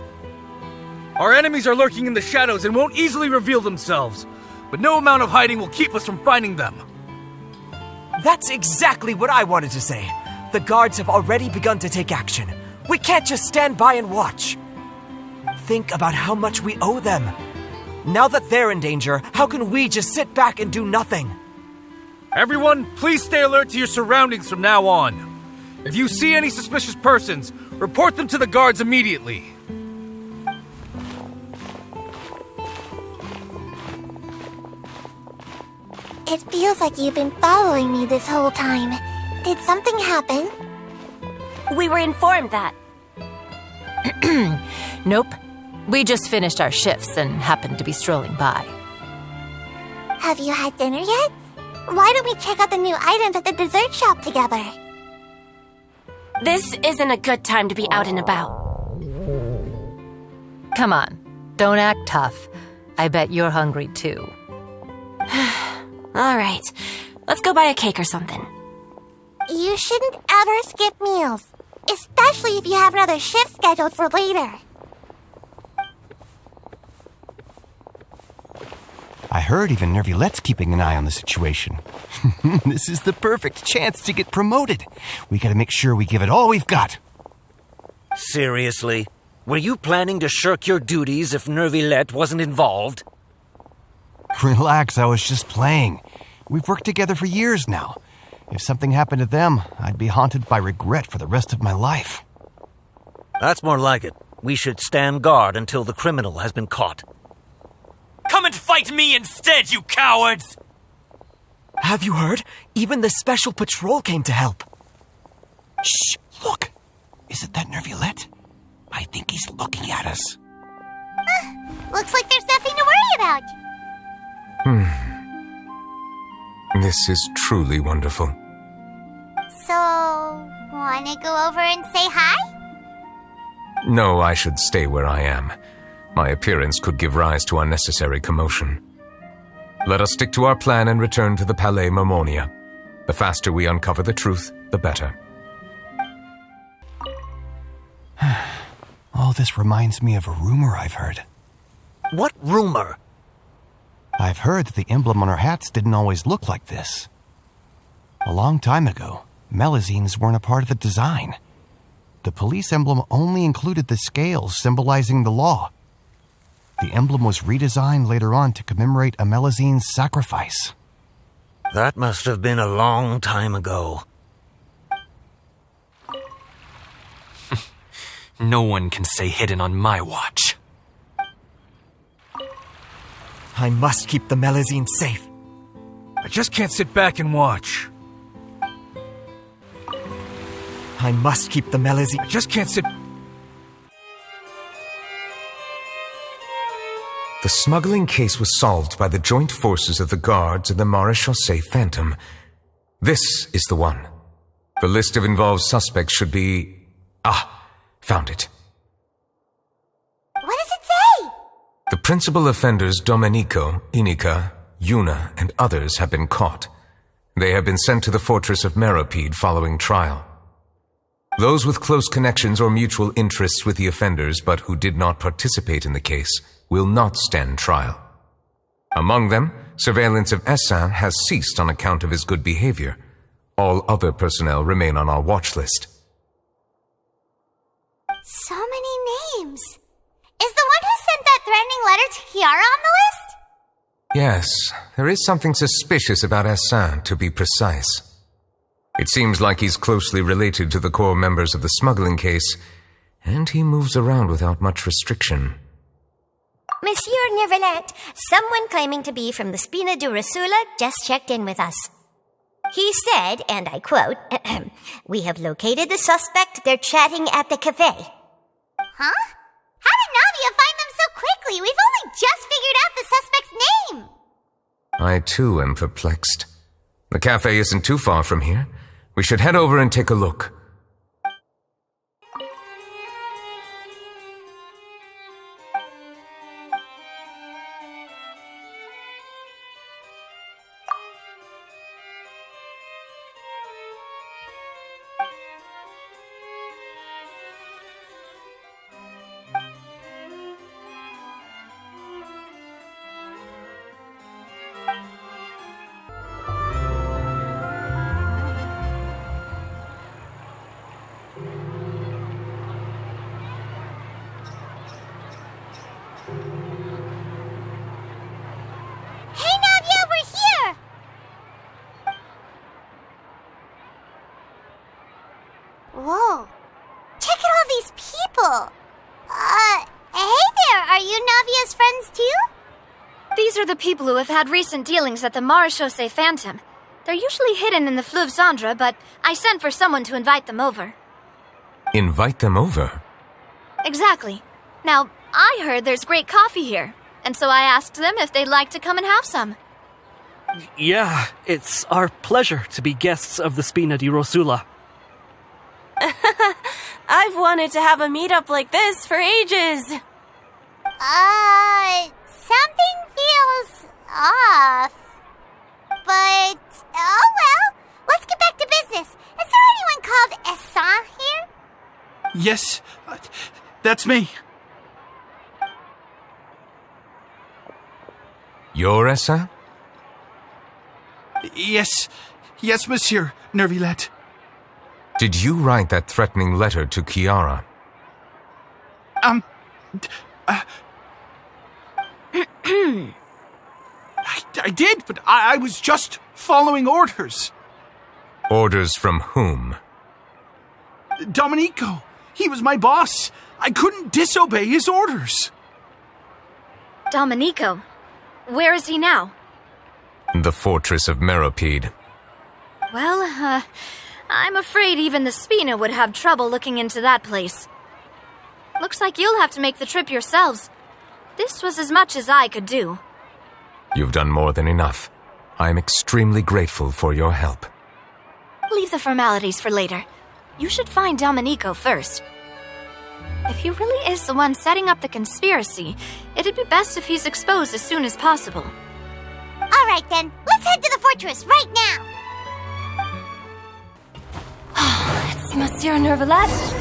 Our enemies are lurking in the shadows and won't easily reveal themselves. But no amount of hiding will keep us from finding them. That's exactly what I wanted to say. The guards have already begun to take action. We can't just stand by and watch. Think about how much we owe them. Now that they're in danger, how can we just sit back and do nothing? Everyone, please stay alert to your surroundings from now on. If you see any suspicious persons, report them to the guards immediately. It feels like you've been following me this whole time. Did something happen? We were informed that. Nope. We just finished our shifts and happened to be strolling by. Have you had dinner yet? Why don't we check out the new items at the dessert shop together? This isn't a good time to be out and about. Come on, don't act tough. I bet you're hungry too. All right, let's go buy a cake or something. You shouldn't ever skip meals, especially if you have another shift scheduled for later. I heard even Nervilette's keeping an eye on the situation. This is the perfect chance to get promoted. We gotta make sure we give it all we've got. Seriously? Were you planning to shirk your duties if Nervilette wasn't involved? Relax, I was just playing. We've worked together for years now. If something happened to them, I'd be haunted by regret for the rest of my life. That's more like it. We should stand guard until the criminal has been caught. Come and fight me instead, you cowards! Have you heard? Even the special patrol came to help. Shh, look. Is it that Nervilette? I think he's looking at us. Looks like there's nothing to worry about. This is truly wonderful. So, wanna go over and say hi? No, I should stay where I am. My appearance could give rise to unnecessary commotion. Let us stick to our plan and return to the Palais Mermonia. The faster we uncover the truth, the better. All this reminds me of a rumor I've heard. What rumor? I've heard that the emblem on our hats didn't always look like this. A long time ago, Melusines weren't a part of the design. The police emblem only included the scales symbolizing the law. The emblem was redesigned later on to commemorate a Melusine's sacrifice. That must have been a long time ago. No one can stay hidden on my watch. I must keep the Melusine safe. I just can't sit back and watch. I must keep the Melusine. I just can't sit... The smuggling case was solved by the joint forces of the guards and the Maréchaussée Phantom. This is the one. The list of involved suspects should be... found it. What does it say? The principal offenders Domenico, Inica, Yuna, and others have been caught. They have been sent to the fortress of Meropide following trial. Those with close connections or mutual interests with the offenders but who did not participate in the case will not stand trial. Among them, surveillance of Essin has ceased on account of his good behavior. All other personnel remain on our watch list. So many names. Is the one who sent that threatening letter to Kiara on the list? Yes, there is something suspicious about Essin, to be precise. It seems like he's closely related to the core members of the smuggling case, and he moves around without much restriction. Monsieur Neuvillette, someone claiming to be from the Spina di Rosula just checked in with us. He said, and I quote, "We have located the suspect. They're chatting at the cafe." Huh? How did Navia find them so quickly? We've only just figured out the suspect's name. I too am perplexed. The cafe isn't too far from here. We should head over and take a look. Whoa. Check out all these people. Hey there, are you Navia's friends too? These are the people who have had recent dealings at the Marechaussee Phantom. They're usually hidden in the Fleuve Cendre, but I sent for someone to invite them over. Invite them over? Exactly. Now, I heard there's great coffee here, and so I asked them if they'd like to come and have some. Yeah, it's our pleasure to be guests of the Spina di Rosula. I've wanted to have a meetup like this for ages. Something feels off. But, oh well, let's get back to business. Is there anyone called Essin here? Yes, that's me. You're Essin? Yes, Monsieur Neuvillette. Did you write that threatening letter to Kiara? I did, but I was just following orders. Orders from whom? Domenico. He was my boss. I couldn't disobey his orders. Domenico? Where is he now? The fortress of Meropide. Well, I'm afraid even the Spina would have trouble looking into that place. Looks like you'll have to make the trip yourselves. This was as much as I could do. You've done more than enough. I am extremely grateful for your help. Leave the formalities for later. You should find Domenico first. If he really is the one setting up the conspiracy, it'd be best if he's exposed as soon as possible. All right then, let's head to the fortress right now. It's Monsieur Neuvillette.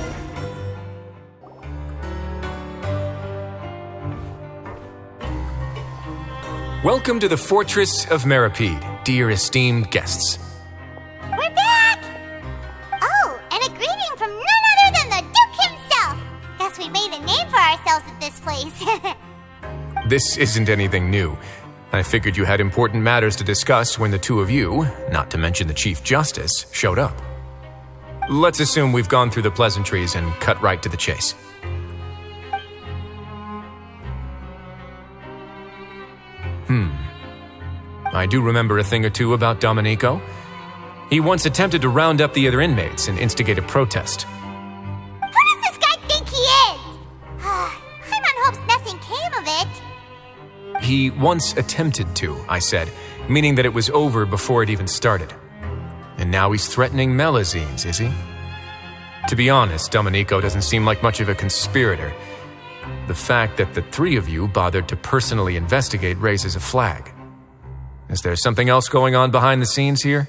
Welcome to the Fortress of Meropide, dear esteemed guests. We're back! Oh, and a greeting from none other than the Duke himself. Guess we made a name for ourselves at this place. This isn't anything new. I figured you had important matters to discuss when the two of you, not to mention the Chief Justice, showed up. Let's assume we've gone through the pleasantries and cut right to the chase. I do remember a thing or two about Domenico. He once attempted to round up the other inmates and instigate a protest. Who does this guy think he is? Hyman hopes nothing came of it. He once attempted to, I said, meaning that it was over before it even started. And now he's threatening Melazines, is he? To be honest, Domenico doesn't seem like much of a conspirator. The fact that the three of you bothered to personally investigate raises a flag. Is there something else going on behind the scenes here?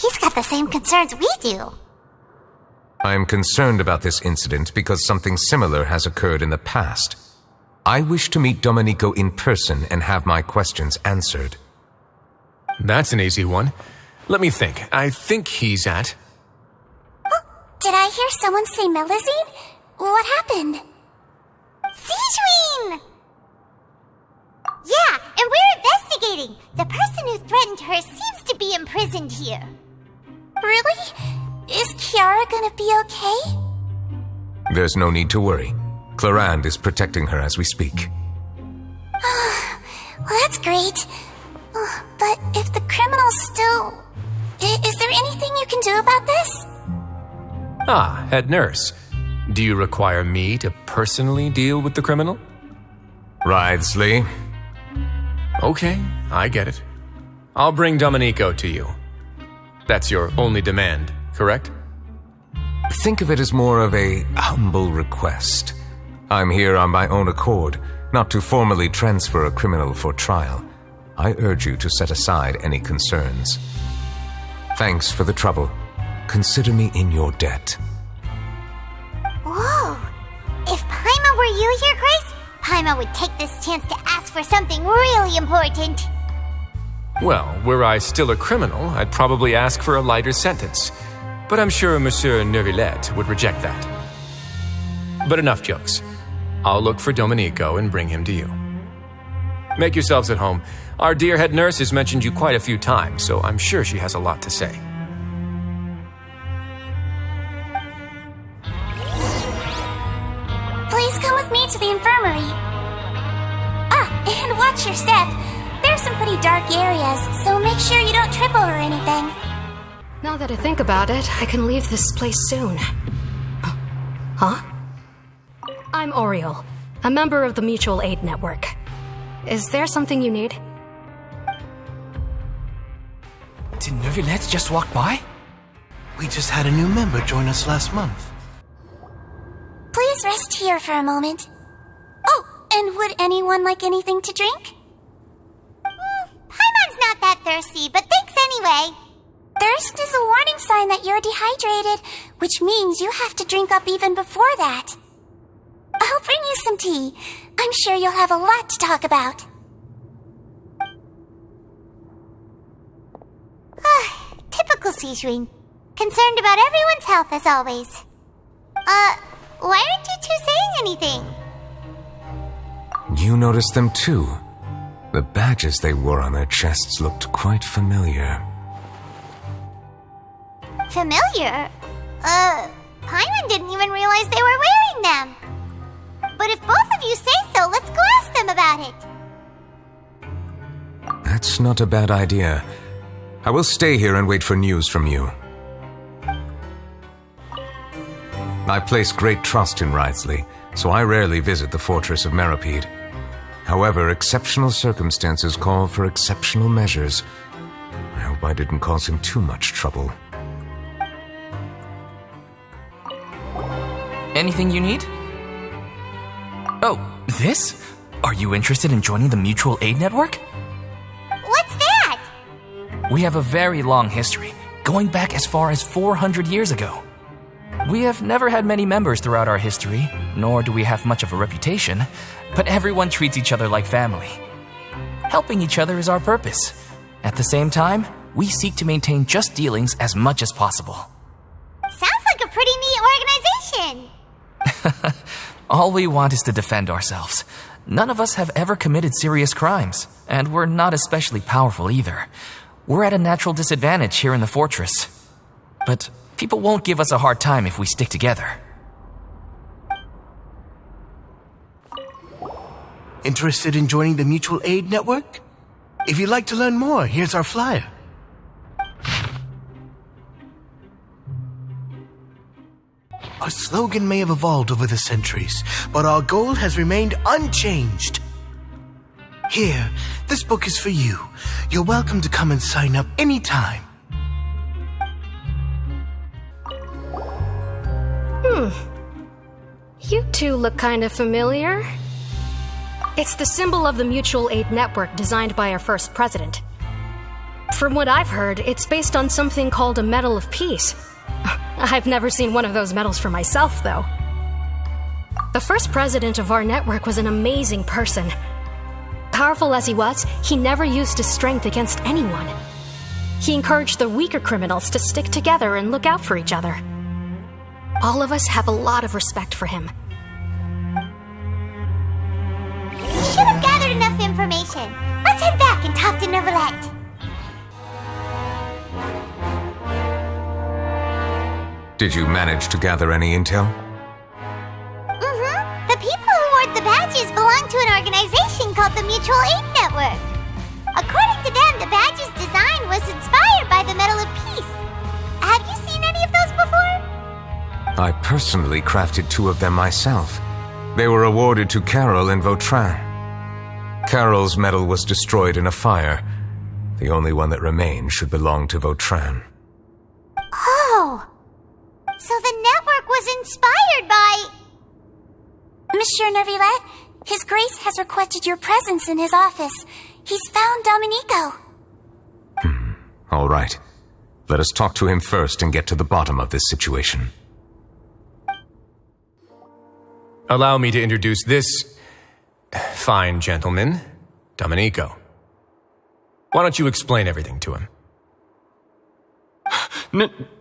He's got the same concerns we do. I am concerned about this incident because something similar has occurred in the past. I wish to meet Domenico in person and have my questions answered. That's an easy one. Let me think. I think he's at... Did I hear someone say Melazine? What happened? Sigewin! Yeah, and we're investigating. The person who threatened her seems to be imprisoned here. Really? Is Kiara gonna be okay? There's no need to worry. Clarande is protecting her as we speak. Well, that's great. But if the criminal's still... Is there anything you can do about this? Ah, head nurse. Do you require me to personally deal with the criminal? Wriothesley. Okay, I get it. I'll bring Domenico to you. That's your only demand, correct? Think of it as more of a humble request. I'm here on my own accord, not to formally transfer a criminal for trial. I urge you to set aside any concerns. Thanks for the trouble. Consider me in your debt. Whoa! If Paimon were you here, Grace, Paimon would take this chance to ask for something really important. Well, were I still a criminal, I'd probably ask for a lighter sentence. But I'm sure Monsieur Neuvillette would reject that. But enough jokes. I'll look for Domenico and bring him to you. Make yourselves at home. Our dear head nurse has mentioned you quite a few times, so I'm sure she has a lot to say. Please come with me to the infirmary. And watch your step. There's some pretty dark areas, so make sure you don't trip over anything. Now that I think about it, I can leave this place soon. Huh? I'm Oriole, a member of the Mutual Aid Network. Is there something you need? Did Neuvillette just walk by? We just had a new member join us last month. Please rest here for a moment. Oh, and would anyone like anything to drink? Paimon's not that thirsty, but thanks anyway. Thirst is a warning sign that you're dehydrated, which means you have to drink up even before that. I'll bring you some tea. I'm sure you'll have a lot to talk about. Typical Sigewin. Concerned about everyone's health as always. Why aren't you two saying anything? You noticed them too. The badges they wore on their chests looked quite familiar. Familiar? Paimon didn't even realize they were wearing them. But if both of you say so, let's go ask them about it. That's not a bad idea. I will stay here and wait for news from you. I place great trust in Wriothesley, so I rarely visit the fortress of Meropide. However, exceptional circumstances call for exceptional measures. I hope I didn't cause him too much trouble. Anything you need? Oh, this? Are you interested in joining the Mutual Aid Network? What's that? We have a very long history, going back as far as 400 years ago. We have never had many members throughout our history, nor do we have much of a reputation, but everyone treats each other like family. Helping each other is our purpose. At the same time, we seek to maintain just dealings as much as possible. Sounds like a pretty neat organization. All we want is to defend ourselves. None of us have ever committed serious crimes, and we're not especially powerful either. We're at a natural disadvantage here in the fortress. But people won't give us a hard time if we stick together. Interested in joining the Mutual Aid Network? If you'd like to learn more, here's our flyer. Our slogan may have evolved over the centuries, but our goal has remained unchanged. Here, this book is for you. You're welcome to come and sign up anytime. You two look kind of familiar. It's the symbol of the mutual aid network designed by our first president. From what I've heard, it's based on something called a Medal of Peace. I've never seen one of those medals for myself, though. The first president of our network was an amazing person. Powerful as he was, he never used his strength against anyone. He encouraged the weaker criminals to stick together and look out for each other. All of us have a lot of respect for him. We should have gathered enough information. Let's head back and talk to Neuvillette. Did you manage to gather any intel? The people who wore the badges belong to an organization called the Mutual Aid Network. According to them, the badge's design was inspired by the Medal of Peace. Have you seen any of those before? I personally crafted 2 of them myself. They were awarded to Carol in Vautrin. Carol's medal was destroyed in a fire. The only one that remained should belong to Vautrin. Oh! So the network was inspired by... Monsieur Neuvillette, His Grace has requested your presence in his office. He's found Domenico. All right. Let us talk to him first and get to the bottom of this situation. Allow me to introduce this fine gentleman, Domenico. Why don't you explain everything to him?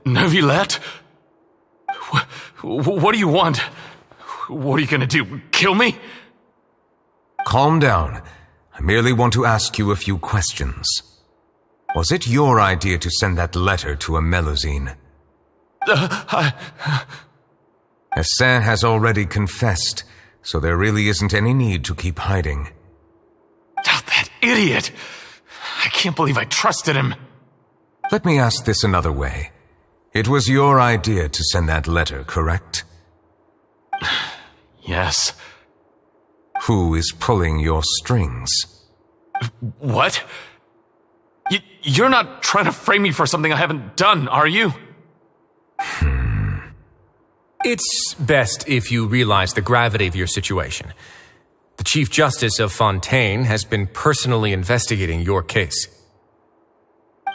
Neuvillette? What do you want? What are you gonna do? Kill me? Calm down. I merely want to ask you a few questions. Was it your idea to send that letter to a Melusine? Hassan has already confessed, so there really isn't any need to keep hiding. That idiot! I can't believe I trusted him. Let me ask this another way. It was your idea to send that letter, correct? Yes. Who is pulling your strings? What? You're not trying to frame me for something I haven't done, are you? It's best if you realize the gravity of your situation. The Chief Justice of Fontaine has been personally investigating your case.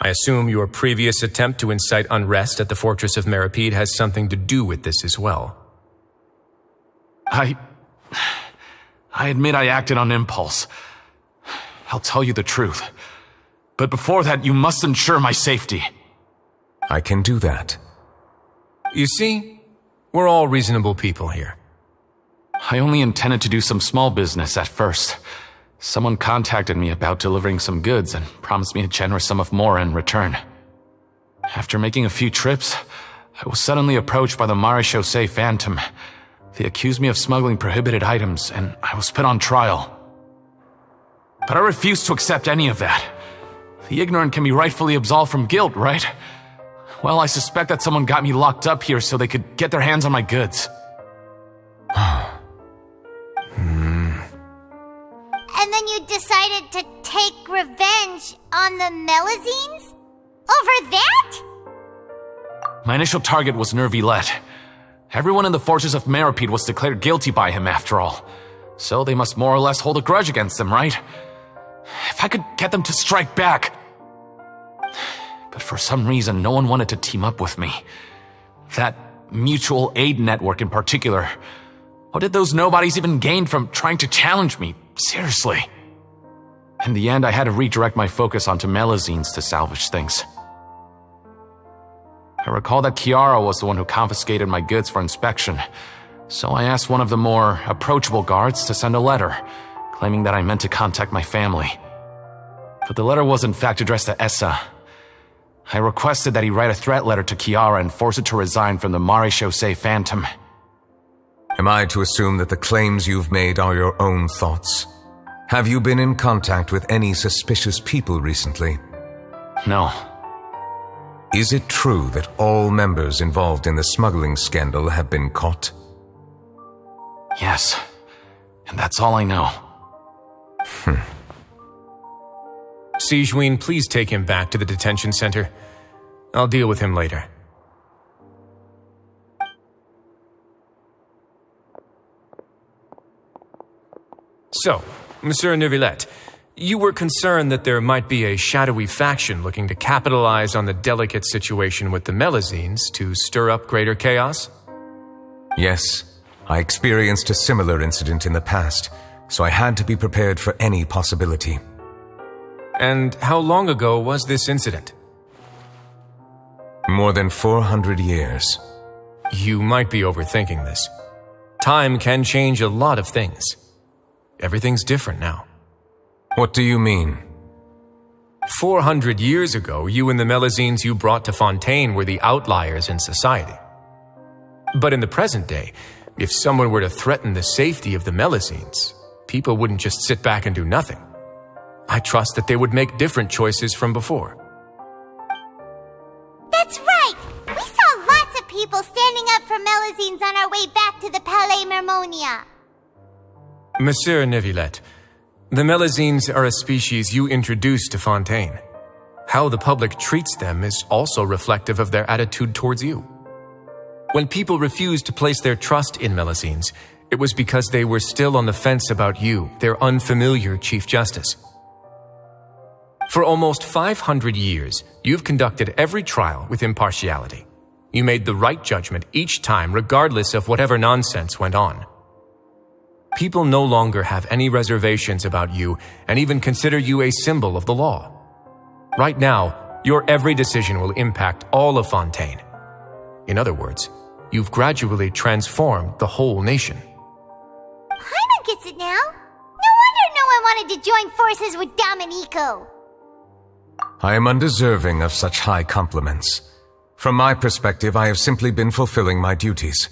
I assume your previous attempt to incite unrest at the Fortress of Meripede has something to do with this as well. I admit I acted on impulse. I'll tell you the truth. But before that, you must ensure my safety. I can do that. You see, we're all reasonable people here. I only intended to do some small business at first. Someone contacted me about delivering some goods and promised me a generous sum of more in return. After making a few trips, I was suddenly approached by the Marechaussee Phantom. They accused me of smuggling prohibited items, and I was put on trial. But I refused to accept any of that. The ignorant can be rightfully absolved from guilt, right? Well, I suspect that someone got me locked up here so they could get their hands on my goods. And then you decided to take revenge on the Melusines? Over that? My initial target was Neuvillette. Everyone in the Fortress of Meripede was declared guilty by him after all. So they must more or less hold a grudge against him, right? If I could get them to strike back. But for some reason, no one wanted to team up with me. That mutual aid network in particular. What did those nobodies even gain from trying to challenge me? Seriously. In the end, I had to redirect my focus onto Melusines to salvage things. I recall that Chiara was the one who confiscated my goods for inspection, so I asked one of the more approachable guards to send a letter, claiming that I meant to contact my family. But the letter was in fact addressed to Essa. I requested that he write a threat letter to Chiara and force it to resign from the Marechaussee Phantom. Am I to assume that the claims you've made are your own thoughts? Have you been in contact with any suspicious people recently? No. Is it true that all members involved in the smuggling scandal have been caught? Yes. And that's all I know. Sijuin, please take him back to the detention center. I'll deal with him later. So, Monsieur Neuvillette, you were concerned that there might be a shadowy faction looking to capitalize on the delicate situation with the Melazines to stir up greater chaos? Yes, I experienced a similar incident in the past, so I had to be prepared for any possibility. And how long ago was this incident? More than 400 years. You might be overthinking this. Time can change a lot of things. Everything's different now. What do you mean? 400 years ago, you and the Melazines you brought to Fontaine were the outliers in society. But in the present day, if someone were to threaten the safety of the Melazines, people wouldn't just sit back and do nothing. I trust that they would make different choices from before. That's right! We saw lots of people standing up for Melazines on our way back to the Palais Mermonia. Monsieur Neuvillette, the Melazines are a species you introduced to Fontaine. How the public treats them is also reflective of their attitude towards you. When people refused to place their trust in Melazines, it was because they were still on the fence about you, their unfamiliar Chief Justice. For almost 500 years, you've conducted every trial with impartiality. You made the right judgment each time, regardless of whatever nonsense went on. People no longer have any reservations about you and even consider you a symbol of the law. Right now, your every decision will impact all of Fontaine. In other words, you've gradually transformed the whole nation. Paimon gets it now. No wonder no one wanted to join forces with Domenico. I am undeserving of such high compliments. From my perspective, I have simply been fulfilling my duties.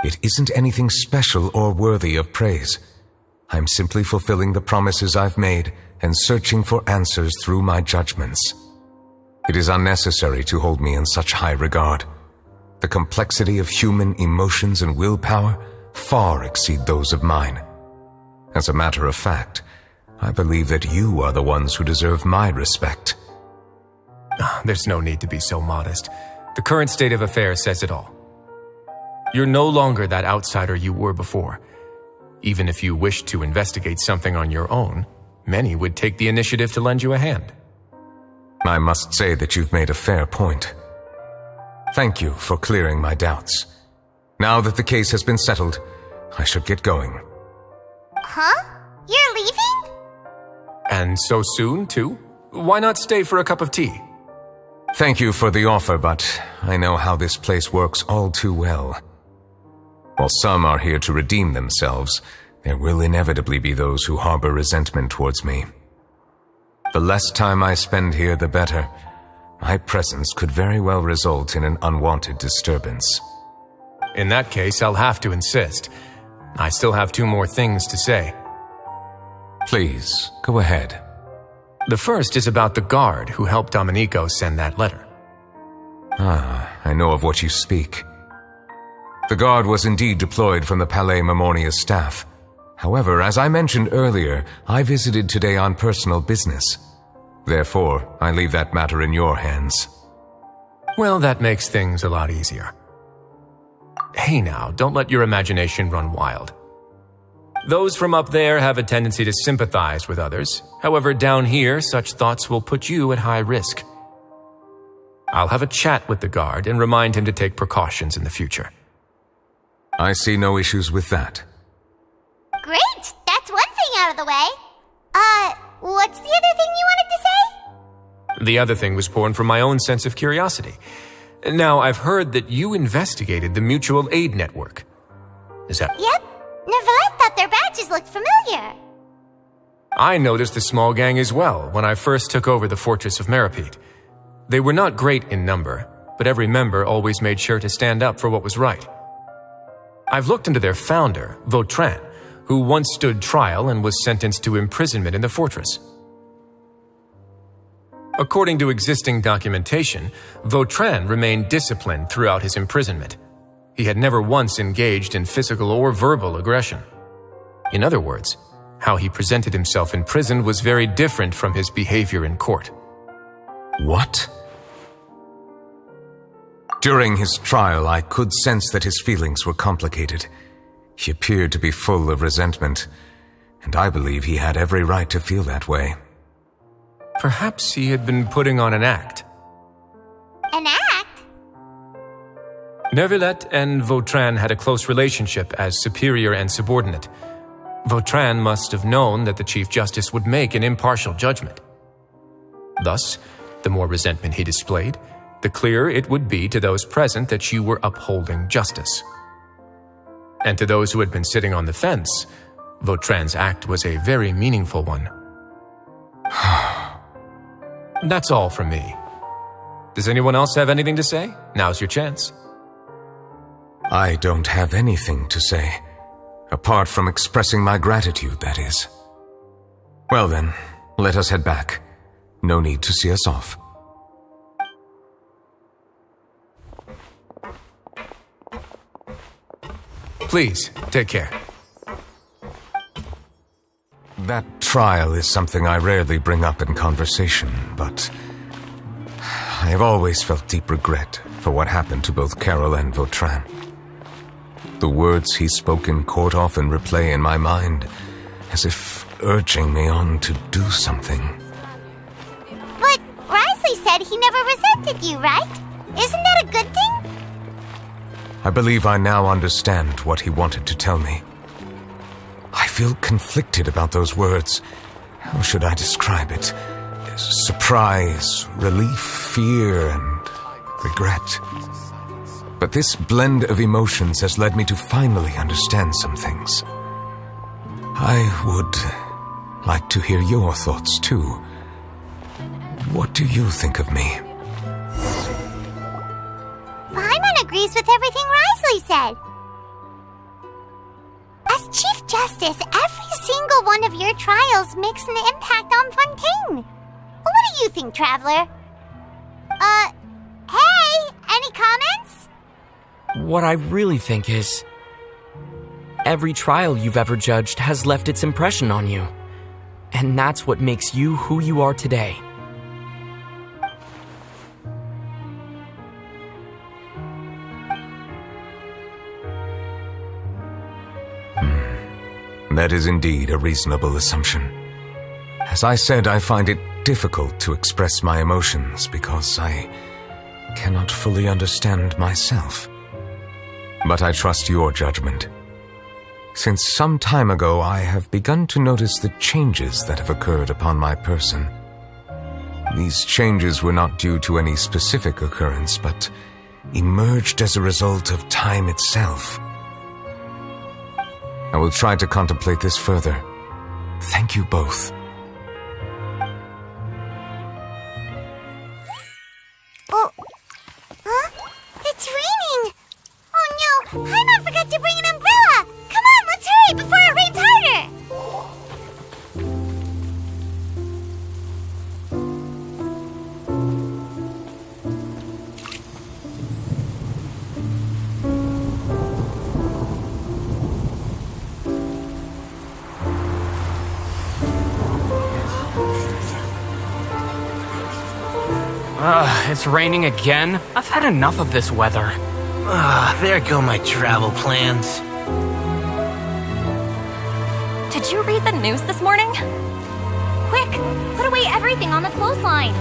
It isn't anything special or worthy of praise. I'm simply fulfilling the promises I've made and searching for answers through my judgments. It is unnecessary to hold me in such high regard. The complexity of human emotions and willpower far exceed those of mine. As a matter of fact, I believe that you are the ones who deserve my respect. There's no need to be so modest. The current state of affairs says it all. You're no longer that outsider you were before. Even if you wished to investigate something on your own, many would take the initiative to lend you a hand. I must say that you've made a fair point. Thank you for clearing my doubts. Now that the case has been settled, I should get going. Huh? You're leaving? And so soon, too? Why not stay for a cup of tea? Thank you for the offer, but I know how this place works all too well. While some are here to redeem themselves, there will inevitably be those who harbor resentment towards me. The less time I spend here, the better. My presence could very well result in an unwanted disturbance. In that case, I'll have to insist. I still have 2 more things to say. Please, go ahead. The first is about the guard who helped Domenico send that letter. I know of what you speak. The guard was indeed deployed from the Palais Mermonia staff. However, as I mentioned earlier, I visited today on personal business. Therefore, I leave that matter in your hands. Well, that makes things a lot easier. Hey now, don't let your imagination run wild. Those from up there have a tendency to sympathize with others. However, down here, such thoughts will put you at high risk. I'll have a chat with the guard and remind him to take precautions in the future. I see no issues with that. Great! That's one thing out of the way. What's the other thing you wanted to say? The other thing was born from my own sense of curiosity. Now, I've heard that you investigated the mutual aid network. Is that... Yep. Neuvillette thought their badges looked familiar. I noticed the small gang as well when I first took over the fortress of Meripede. They were not great in number, but every member always made sure to stand up for what was right. I've looked into their founder, Vautrin, who once stood trial and was sentenced to imprisonment in the fortress. According to existing documentation, Vautrin remained disciplined throughout his imprisonment. He had never once engaged in physical or verbal aggression. In other words, How he presented himself in prison was very different from his behavior in court. What? During his trial, I could sense that his feelings were complicated. He appeared to be full of resentment, and I believe he had every right to feel that way. Perhaps he had been putting on an act. An act? Neuvillette and Vautrin had a close relationship as superior and subordinate. Vautrin must have known that the Chief Justice would make an impartial judgment. Thus, the more resentment he displayed, the clearer it would be to those present that you were upholding justice. And to those who had been sitting on the fence, Vautrin's act was a very meaningful one. That's all from me. Does anyone else have anything to say? Now's your chance. I don't have anything to say. Apart from expressing my gratitude, that is. Well then, let us head back. No need to see us off. Please, take care. That trial is something I rarely bring up in conversation, but I have always felt deep regret for what happened to both Carol and Vautrin. The words he spoke in court often replay in my mind, as if urging me on to do something. But Risley said he never resented you, right? Isn't that a good thing? I believe I now understand what he wanted to tell me. I feel conflicted about those words. How should I describe it? Surprise, relief, fear, and regret. But this blend of emotions has led me to finally understand some things. I would like to hear your thoughts too. What do you think of me? Paimon agrees with everything Risley said. As Chief Justice, every single one of your trials makes an impact on Fontaine. What do you think, Traveler? Hey, any comments? What I really think is, every trial you've ever judged has left its impression on you. And that's what makes you who you are today. That is indeed a reasonable assumption. As I said, I find it difficult to express my emotions because I cannot fully understand myself. But I trust your judgment. Since some time ago, I have begun to notice the changes that have occurred upon my person. These changes were not due to any specific occurrence, but emerged as a result of time itself. I will try to contemplate this further. Thank you both. Oh, huh? It's raining! Oh no, Paimon forgot to bring an umbrella! Come on, let's hurry before it rains harder! It's raining again? I've had enough of this weather. There go my travel plans. Did you read the news this morning? Quick, put away everything on the clothesline.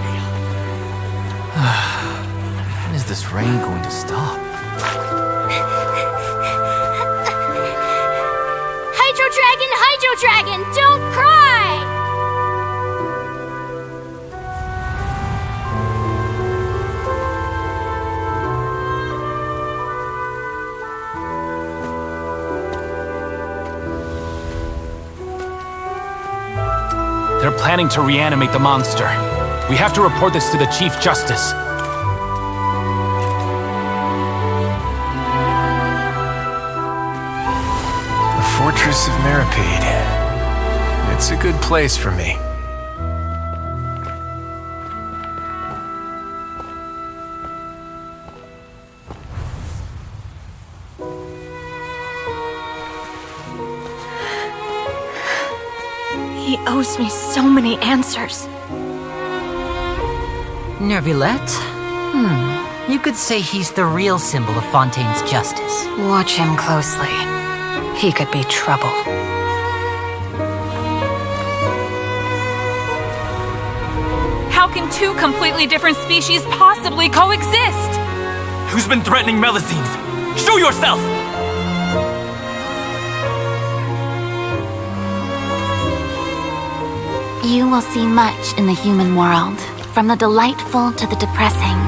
When is this rain going to stop? Hydro Dragon, don't cry! They're planning to reanimate the monster. We have to report this to the Chief Justice. The Fortress of Meripede. It's a good place for me. promised me so many answers. Nervulette? You could say he's the real symbol of Fontaine's justice. Watch him closely. He could be trouble. How can two completely different species possibly coexist? Who's been threatening Melusines? Show yourself! You will see much in the human world, from the delightful to the depressing.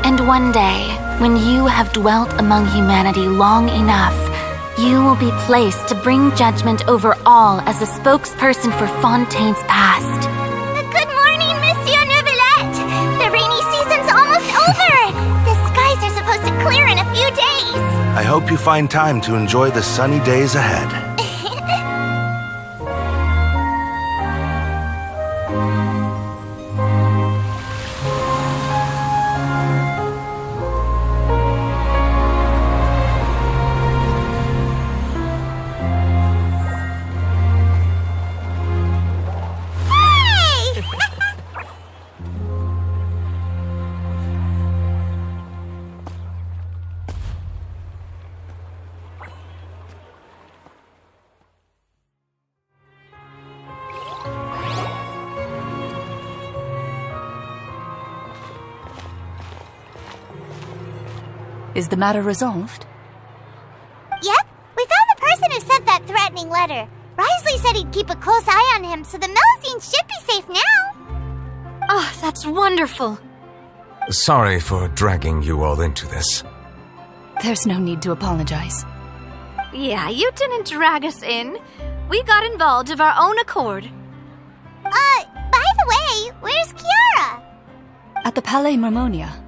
And one day, when you have dwelt among humanity long enough, you will be placed to bring judgment over all as a spokesperson for Fontaine's past. Good morning, Monsieur Neuvillette! The rainy season's almost over! The skies are supposed to clear in a few days! I hope you find time to enjoy the sunny days ahead. Is the matter resolved? Yep, we found the person who sent that threatening letter. Risley said he'd keep a close eye on him, so the Melusines should be safe now. Oh, that's wonderful. Sorry for dragging you all into this. There's no need to apologize. Yeah, you didn't drag us in. We got involved of our own accord. By the way, where's Kiara? At the Palais Mermonia.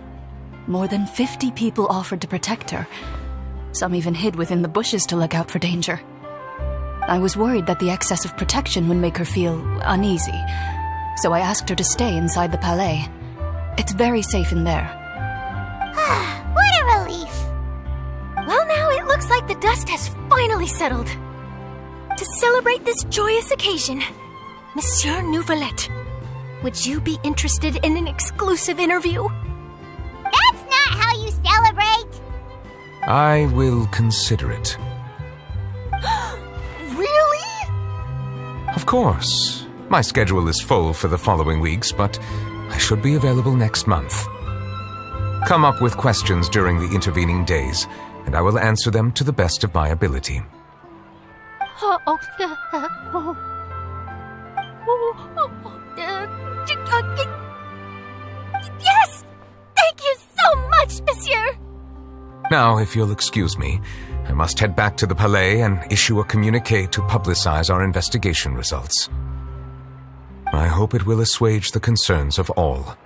More than 50 people offered to protect her. Some even hid within the bushes to look out for danger. I was worried that the excess of protection would make her feel uneasy, so I asked her to stay inside the Palais. It's very safe in there. What a relief. Well, now it looks like the dust has finally settled. To celebrate this joyous occasion, Monsieur Neuvillette, would you be interested in an exclusive interview? That's not how you celebrate! I will consider it. Really? Of course. My schedule is full for the following weeks, but I should be available next month. Come up with questions during the intervening days, and I will answer them to the best of my ability. Yes! Thank you so much, Monsieur! Now, if you'll excuse me, I must head back to the Palais and issue a communiqué to publicize our investigation results. I hope it will assuage the concerns of all.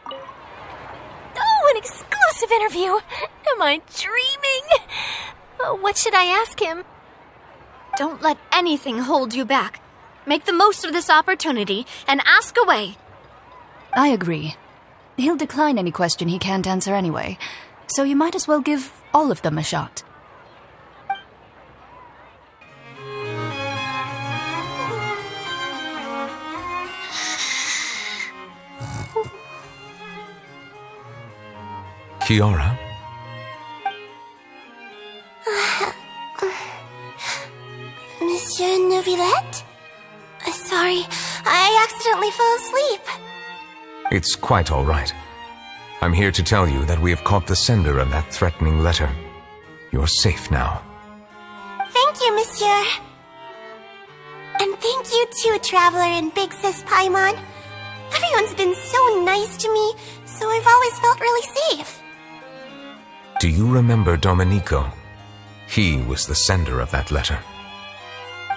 Oh, an exclusive interview! Am I dreaming? What should I ask him? Don't let anything hold you back. Make the most of this opportunity and ask away. I agree. He'll decline any question he can't answer anyway, so you might as well give all of them a shot. Kiara? Monsieur Neuvillette? Sorry, I accidentally fell asleep. It's quite all right. I'm here to tell you that we have caught the sender of that threatening letter. You're safe now. Thank you, Monsieur. And thank you too, Traveler and Big Sis Paimon. Everyone's been so nice to me, so I've always felt really safe. Do you remember Domenico? He was the sender of that letter.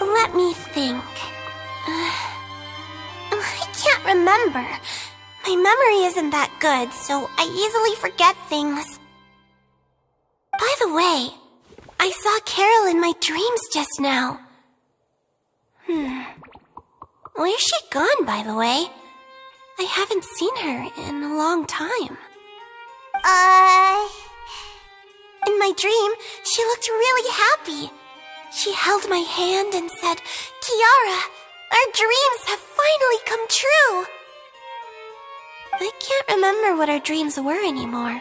Let me think. I can't remember. My memory isn't that good, so I easily forget things. By the way, I saw Carol in my dreams just now. Where's she gone, by the way? I haven't seen her in a long time. In my dream, she looked really happy. She held my hand and said, "Kiara, our dreams have finally come true." I can't remember what our dreams were anymore,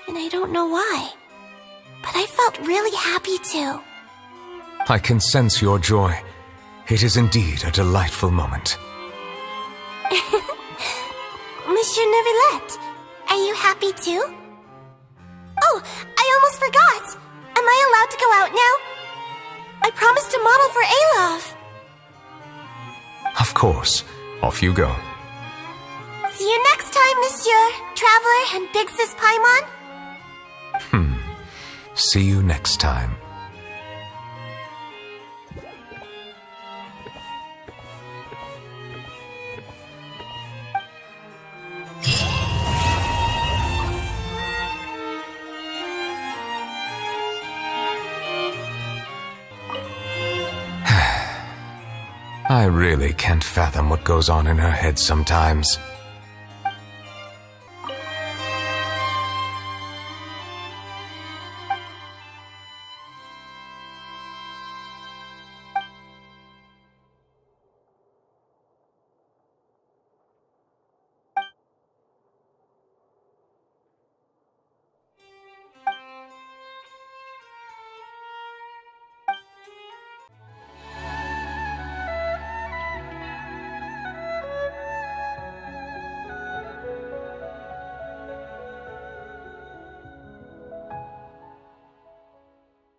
and I don't know why. But I felt really happy too. I can sense your joy. It is indeed a delightful moment. Monsieur Neuvillette, are you happy too? Oh, I almost forgot! Am I allowed to go out now? I promised to model for Alov. Of course. Off you go. See you next time, Monsieur, Traveler, and Big Sis Paimon. See you next time. I really can't fathom what goes on in her head sometimes.